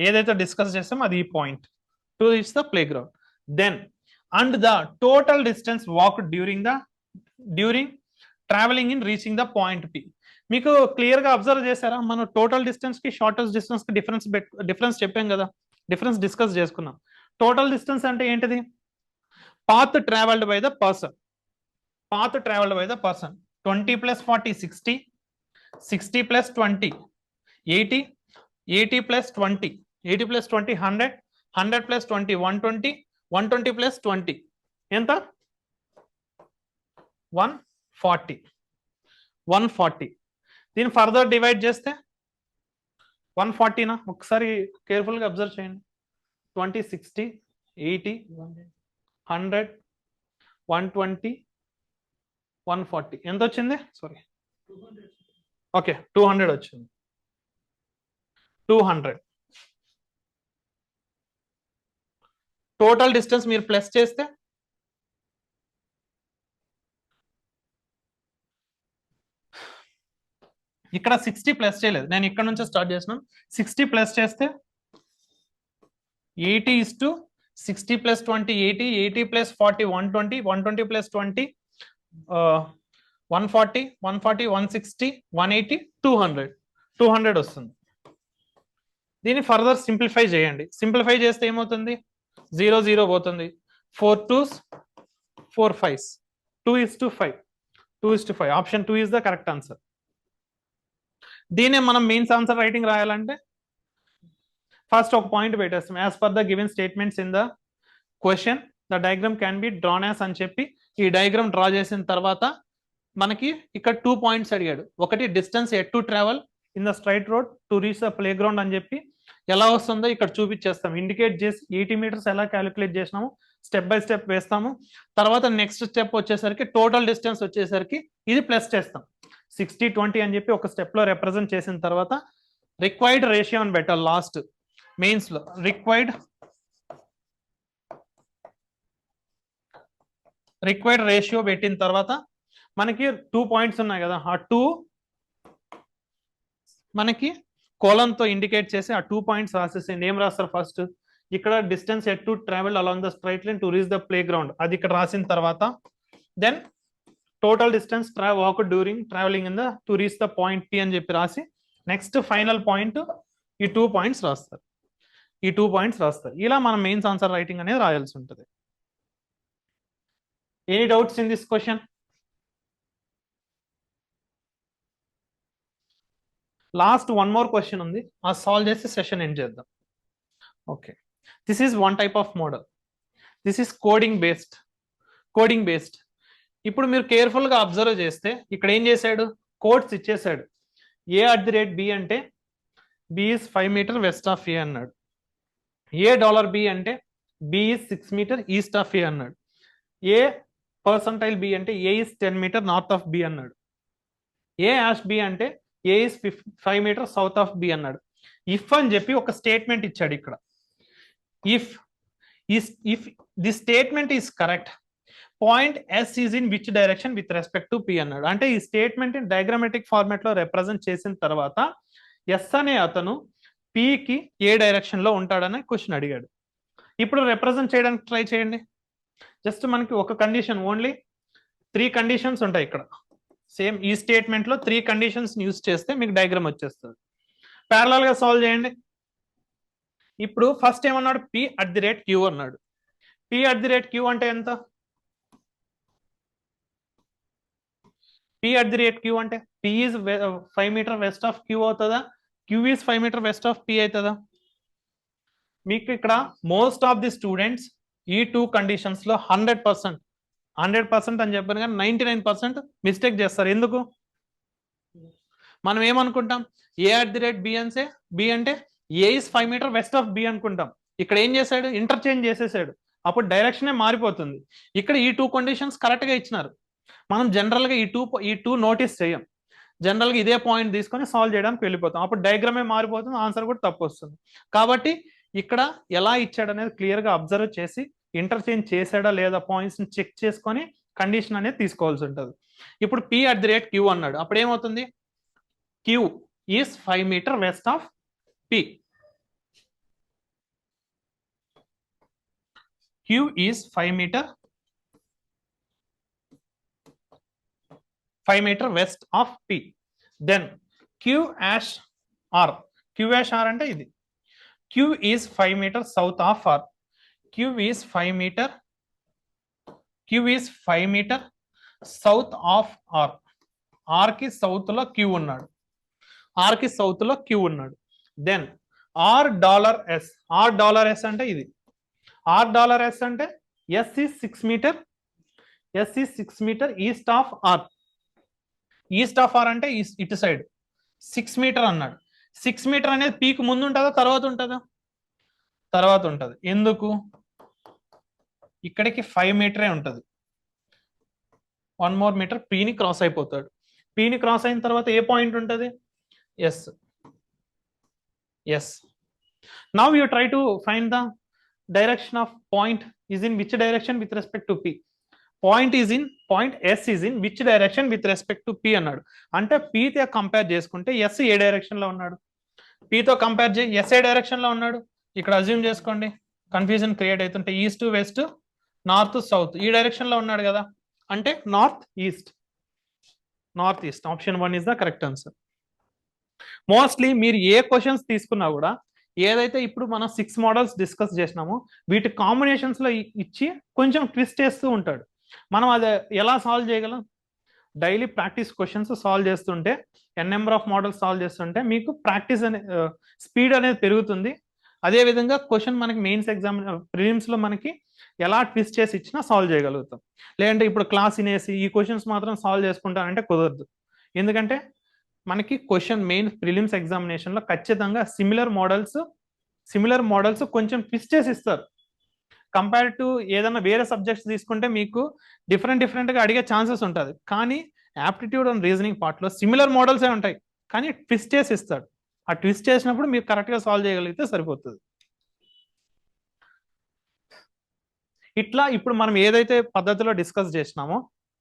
ఏదైతే డిస్కస్ చేస్తామో అది ఈ point to reach the playground. Then and the total distance walk during travelling in reaching the point P. మీకు clear గా observe చేశారా? మనం total distance కి షార్టెస్ట్ డిస్టెన్స్ కి డిఫరెన్స్ చెప్పాం కదా, డిఫరెన్స్ డిస్కస్ చేసుకున్నాం. టోటల్ డిస్టెన్స్ అంటే ఏంటిది? path traveled by the person. 20 + 40 60, 60 + 20 80, 80 + 20 100, 100 + 20 120, 120 + 20 ఎంత? 140. దీన్ని ఫర్దర్ డివైడ్ చేస్తే 140 నా? ఒకసారి కేర్ఫుల్ గా అబ్జర్వ్ చేయండి. 20 60 80 100 120 140 ఎంత వచ్చింది? సారీ, ఓకే 200 వచ్చింది. 200 టోటల్ డిస్టెన్స్ మీరు ప్లస్ చేస్తే ఇక్కడ 60 ప్లస్ చేయలేదు, నేను ఇక్కడ నుంచి స్టార్ట్ చేసినాను. 60 ప్లస్ చేస్తే 80:60 60 plus 20 80, 80 plus 40 120, 120 plus 20 140, 140 160 180 200 200 వస్తుంది. దీన్ని ఫర్దర్ సింప్లిఫై చేయండి. సింప్లిఫై చేస్తే ఏమవుతుంది? 0 0 పోతుంది. 4 2s 4 5s 2:5 2:5. Option 2 is the correct answer. దీనే మనం మెయిన్స్ ఆన్సర్ రైటింగ్ రాయాలంటే ఫస్ట్ ఒక పాయింట్ పెట్టేస్తాం. As per the given statements in the question the diagram can be drawn as అని చెప్పి ఈ డయాగ్రామ్ డ్రా చేసిన తర్వాత మనకి ఇక్కడ 2 పాయింట్స్ అడిగాడు. ఒకటి distance at to travel in the straight road to reach the play ground అని చెప్పి ఎలా వస్తుందో ఇక్కడ చూపించేస్తాం. ఇండికేట్ చేసి 80 meters ఎలా క్యాలిక్యులేట్ చేసినాము స్టెప్ బై స్టెప్ వేస్తాము. తర్వాత నెక్స్ట్ స్టెప్ వచ్చేసరికి టోటల్ డిస్టెన్స్ వచ్చేసరికి ఇది ప్లస్ చేస్తాం. 60 20 అని చెప్పి ఒక స్టెప్ లో రిప్రజెంట్ చేసిన తర్వాత రిక్వైర్డ్ రేషియో అని పెట్టాలి. లాస్ట్ మెయిన్స్ లో రిక్వైర్డ్ రేషియో పెట్టిన తర్వాత మనకి 2 పాయింట్స్ ఉన్నాయి కదా, ఆ 2 మనకి కోలన్ తో ఇండికేట్ చేసి ఆ 2 పాయింట్స్ రాసేసేయండి. ఏం రాస్తారు? ఫస్ట్ ఇక్కడ distance at to travel along the straight line to reach the playground అది ఇక్కడ రాసిన తర్వాత then total distance walk during travelling in the to reach the point P అని చెప్పి రాసి నెక్స్ట్ ఫైనల్ పాయింట్ ఈ 2 పాయింట్స్ రాస్తారు. ఈ 2 పాయింట్స్ రాస్తారు. ఇలా మనం మెయిన్స్ ఆన్సర్ రైటింగ్ అనేది రాయాల్సి ఉంటుంది. Any doubts in this question? Last one more question ఉంది, ఆ సాల్వ్ చేసి సెషన్ ఎండ్ చేద్దాం. Okay, this is one type of model. This is coding based. ఇప్పుడు మీరు కేర్ఫుల్ గా అబ్జర్వ్ చేస్తే ఇక్కడ ఏం చేశాడు? కోడ్స్ ఇచ్చేసాడు. A@B అంటే B is 5 meter west of A అన్నాడు. $B అంటే B is 6 meter east of A అన్నాడు. A%B అంటే A is 10 meter north of B అన్నాడు. A#B అంటే A is 5 meter south of B అన్నాడు. ఇఫ్ అని చెప్పి ఒక స్టేట్మెంట్ ఇచ్చాడు ఇక్కడ. If the statement is correct, point S is in which direction with respect to P అన్నాడు. అంటే ఈ స్టేట్మెంట్ డయాగ్రామాటిక్ ఫార్మాట్ లో రిప్రజెంట్ చేసిన తర్వాత ఎస్ అనే అతను Pకి ఏ డైరెక్షన్ లో ఉంటాడని క్వశ్చన్ అడిగాడు. ఇప్పుడు రిప్రజెంట్ చేయడానికి ట్రై చేయండి. జస్ట్ మనకి ఒక కండిషన్, ఓన్లీ 3 కండిషన్స్ ఉంటాయి ఇక్కడ. సేమ్ ఈ స్టేట్మెంట్ లో 3 కండిషన్స్ యూజ్ చేస్తే మీకు డయాగ్రామ్ వచ్చేస్తుంది. ప్యారలల్ గా సాల్వ్ చేయండి. ఇప్పుడు ఫస్ట్ ఏమన్నాడు? P@Q అన్నాడు. P@Q అంటే ఎంత? P@Q అంటే P is 5 meter west of Q అవుతుందా? Q is 5 meter west of P అవుతుందా? మీకు ఇక్కడ మోస్ట్ ఆఫ్ ది స్టూడెంట్స్ ఈ 2 కండిషన్స్ లో 100% అని చెప్పాను కానీ 99% మిస్టేక్ చేస్తారు. ఎందుకు? మనం ఏమనుకుంటాం? A@B అంటే A is 5 meter west of B అనుకుంటాం. ఇక్కడ ఏం చేశాడు? ఇంటర్చేంజ్ చేసేసాడు. అప్పుడు డైరెక్షనే మారిపోతుంది. ఇక్కడ ఈ 2 కండిషన్స్ కరెక్ట్ గా ఇచ్చినారు. మనం జనరల్ గా ఈ టూ నోటీస్ చేయం. జనరల్ గా ఇదే పాయింట్ తీసుకొని సాల్వ్ చేయడానికి వెళ్ళిపోతాం. అప్పుడు డయాగ్రామే మారిపోతుంది, ఆన్సర్ కూడా తప్పు వస్తుంది. కాబట్టి ఇక్కడ ఎలా ఇచ్చాడు అనేది క్లియర్ గా అబ్జర్వ్ చేసి ఇంటర్చేంజ్ చేసాడా లేదా పాయింట్స్ ని చెక్ చేసుకొని కండిషన్ అనేది తీసుకోవాల్సి ఉంటుంది. ఇప్పుడు P@Q అన్నాడు. అప్పుడు ఏమవుతుంది? Q is 5 meter west of P. Q is 5 meter west of P. Then Q#R అంటే ఇది. Q is 5 meter south of R. Q is 5 meter south of R. R కి సౌత్ లో Q ఉన్నాడు. దెన్ $S అంటే ఇది. $S అంటే S is 6 meter east of R. East of R అంటే ఇటు సైడ్ 6 meter అన్నాడు. 6 meter అనేది పీక్ ముందు ఉంటుందా తర్వాత ఉంటుందా? తర్వాత ఉంటుంది. ఎందుకు? ఇక్కడికి 5 meter ఉంటుంది. 1 more meter పీని క్రాస్ అయిపోతాడు. పీని క్రాస్ అయిన తర్వాత ఏ పాయింట్ ఉంటుంది? S. Now you try to find the direction of point is in which direction with respect to P. Point S is in which direction with respect to P అన్నాడు. అంటే P తో compare చేసుకుంటే S ఏ direction లో ఉన్నాడు? P తో compare చేయి, S ఏ direction లో ఉన్నాడు. ఇక్కడ అజ్యూమ్ చేసుకోండి. కన్ఫ్యూజన్ క్రియేట్ అవుతుంటే ఈస్ట్ వెస్ట్ నార్త్ సౌత్ ఈ డైరెక్షన్ లో ఉన్నాడు కదా, అంటే north east option 1 is the correct answer. Mostly మీరు ఏ క్వశ్చన్స్ తీసుకున్నా కూడా ఏదైతే ఇప్పుడు మనం 6 మోడల్స్ డిస్కస్ చేసినామో వీటి కాంబినేషన్స్ లో ఇచ్చి కొంచెం ట్విస్ట్ చేస్తూ ఉంటాడు. మనం అది ఎలా సాల్వ్ చేయగలం? డైలీ ప్రాక్టీస్ క్వశ్చన్స్ సాల్వ్ చేస్తుంటే నెంబర్ ఆఫ్ మోడల్స్ సాల్వ్ చేస్తుంటే మీకు ప్రాక్టీస్ అనే స్పీడ్ అనేది పెరుగుతుంది. అదే విధంగా క్వశ్చన్ మనకి మెయిన్స్ ఎగ్జామ్ ప్రిలిమ్స్ లో మనకి ఎలా ట్విస్ట్ చేసి ఇచ్చినా సాల్వ్ చేయగలుగుతాం. లేదంటే ఇప్పుడు క్లాస్ వినేసి ఈ క్వశ్చన్స్ మాత్రం సాల్వ్ చేసుకుంటానంటే కుదరదు. ఎందుకంటే మనకి క్వశ్చన్ మెయిన్ ప్రిలిమ్స్ ఎగ్జామినేషన్ లో ఖచ్చితంగా సిమిలర్ మోడల్స్ కొంచెం ట్విస్ట్ చేసి ఇస్తారు. కంపేర్ టు ఏదైనా వేరే సబ్జెక్ట్స్ తీసుకుంటే మీకు డిఫరెంట్ గా అడిగే ఛాన్సెస్ ఉంటుంది. కానీ యాప్టిట్యూడ్ అండ్ రీజనింగ్ పార్ట్ లో సిమిలర్ మోడల్సే ఉంటాయి, కానీ ట్విస్ట్ చేసి ఇస్తాడు. ఆ ట్విస్ట్ చేసినప్పుడు మీరు కరెక్ట్ గా సాల్వ్ చేయగలిగితే సరిపోతుంది. ఇట్లా ఇప్పుడు మనం ఏదైతే పద్ధతిలో డిస్కస్ చేసినామో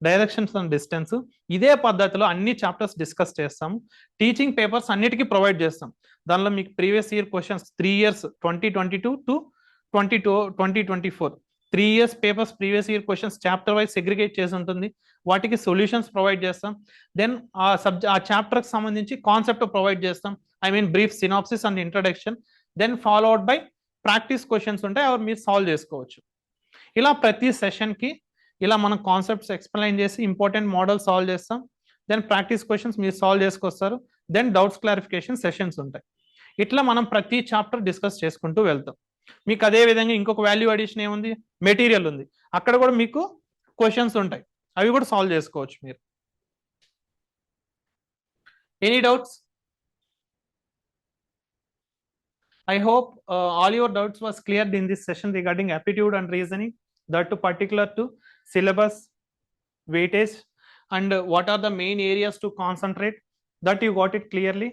డైరెక్షన్స్ అండ్ డిస్టెన్స్, ఇదే పద్ధతిలో అన్ని చాప్టర్స్ డిస్కస్ చేస్తాం. టీచింగ్ పేపర్స్ అన్నిటికీ ప్రొవైడ్ చేస్తాం. దానిలో మీకు previous year questions 3 years 2022 to 2024 3 years papers previous year questions chapter wise segregate చేసి ఉంటుంది. వాటికి సొల్యూషన్స్ ప్రొవైడ్ చేస్తాం. దెన్ ఆ చాప్టర్కి సంబంధించి కాన్సెప్ట్ ప్రొవైడ్ చేస్తాం. I mean brief synopsis and introduction. Then followed by practice questions ఉంటాయి, అవి మీరు సాల్వ్ చేసుకోవచ్చు. ఇలా ప్రతి సెషన్కి ఇలా మనం కాన్సెప్ట్స్ ఎక్స్ప్లెయిన్ చేసి ఇంపార్టెంట్ మోడల్ సాల్వ్ చేస్తాం. దెన్ ప్రాక్టీస్ క్వశ్చన్స్ మీరు సాల్వ్ చేసుకొస్తారు. దెన్ డౌట్స్ క్లారిఫికేషన్ సెషన్స్ ఉంటాయి. ఇట్లా మనం ప్రతి చాప్టర్ డిస్కస్ చేసుకుంటూ వెళ్తాం. మీకు అదే విధంగా ఇంకొక వాల్యూ అడిషన్ ఏముంది, మెటీరియల్ ఉంది. అక్కడ కూడా మీకు క్వశ్చన్స్ ఉంటాయి, అవి కూడా సాల్వ్ చేసుకోవచ్చు మీరు. Any doubts? I hope all your doubts was cleared in this session regarding aptitude and reasoning, that to particular to syllabus, weightage, and what are the main areas to concentrate, that you got it clearly.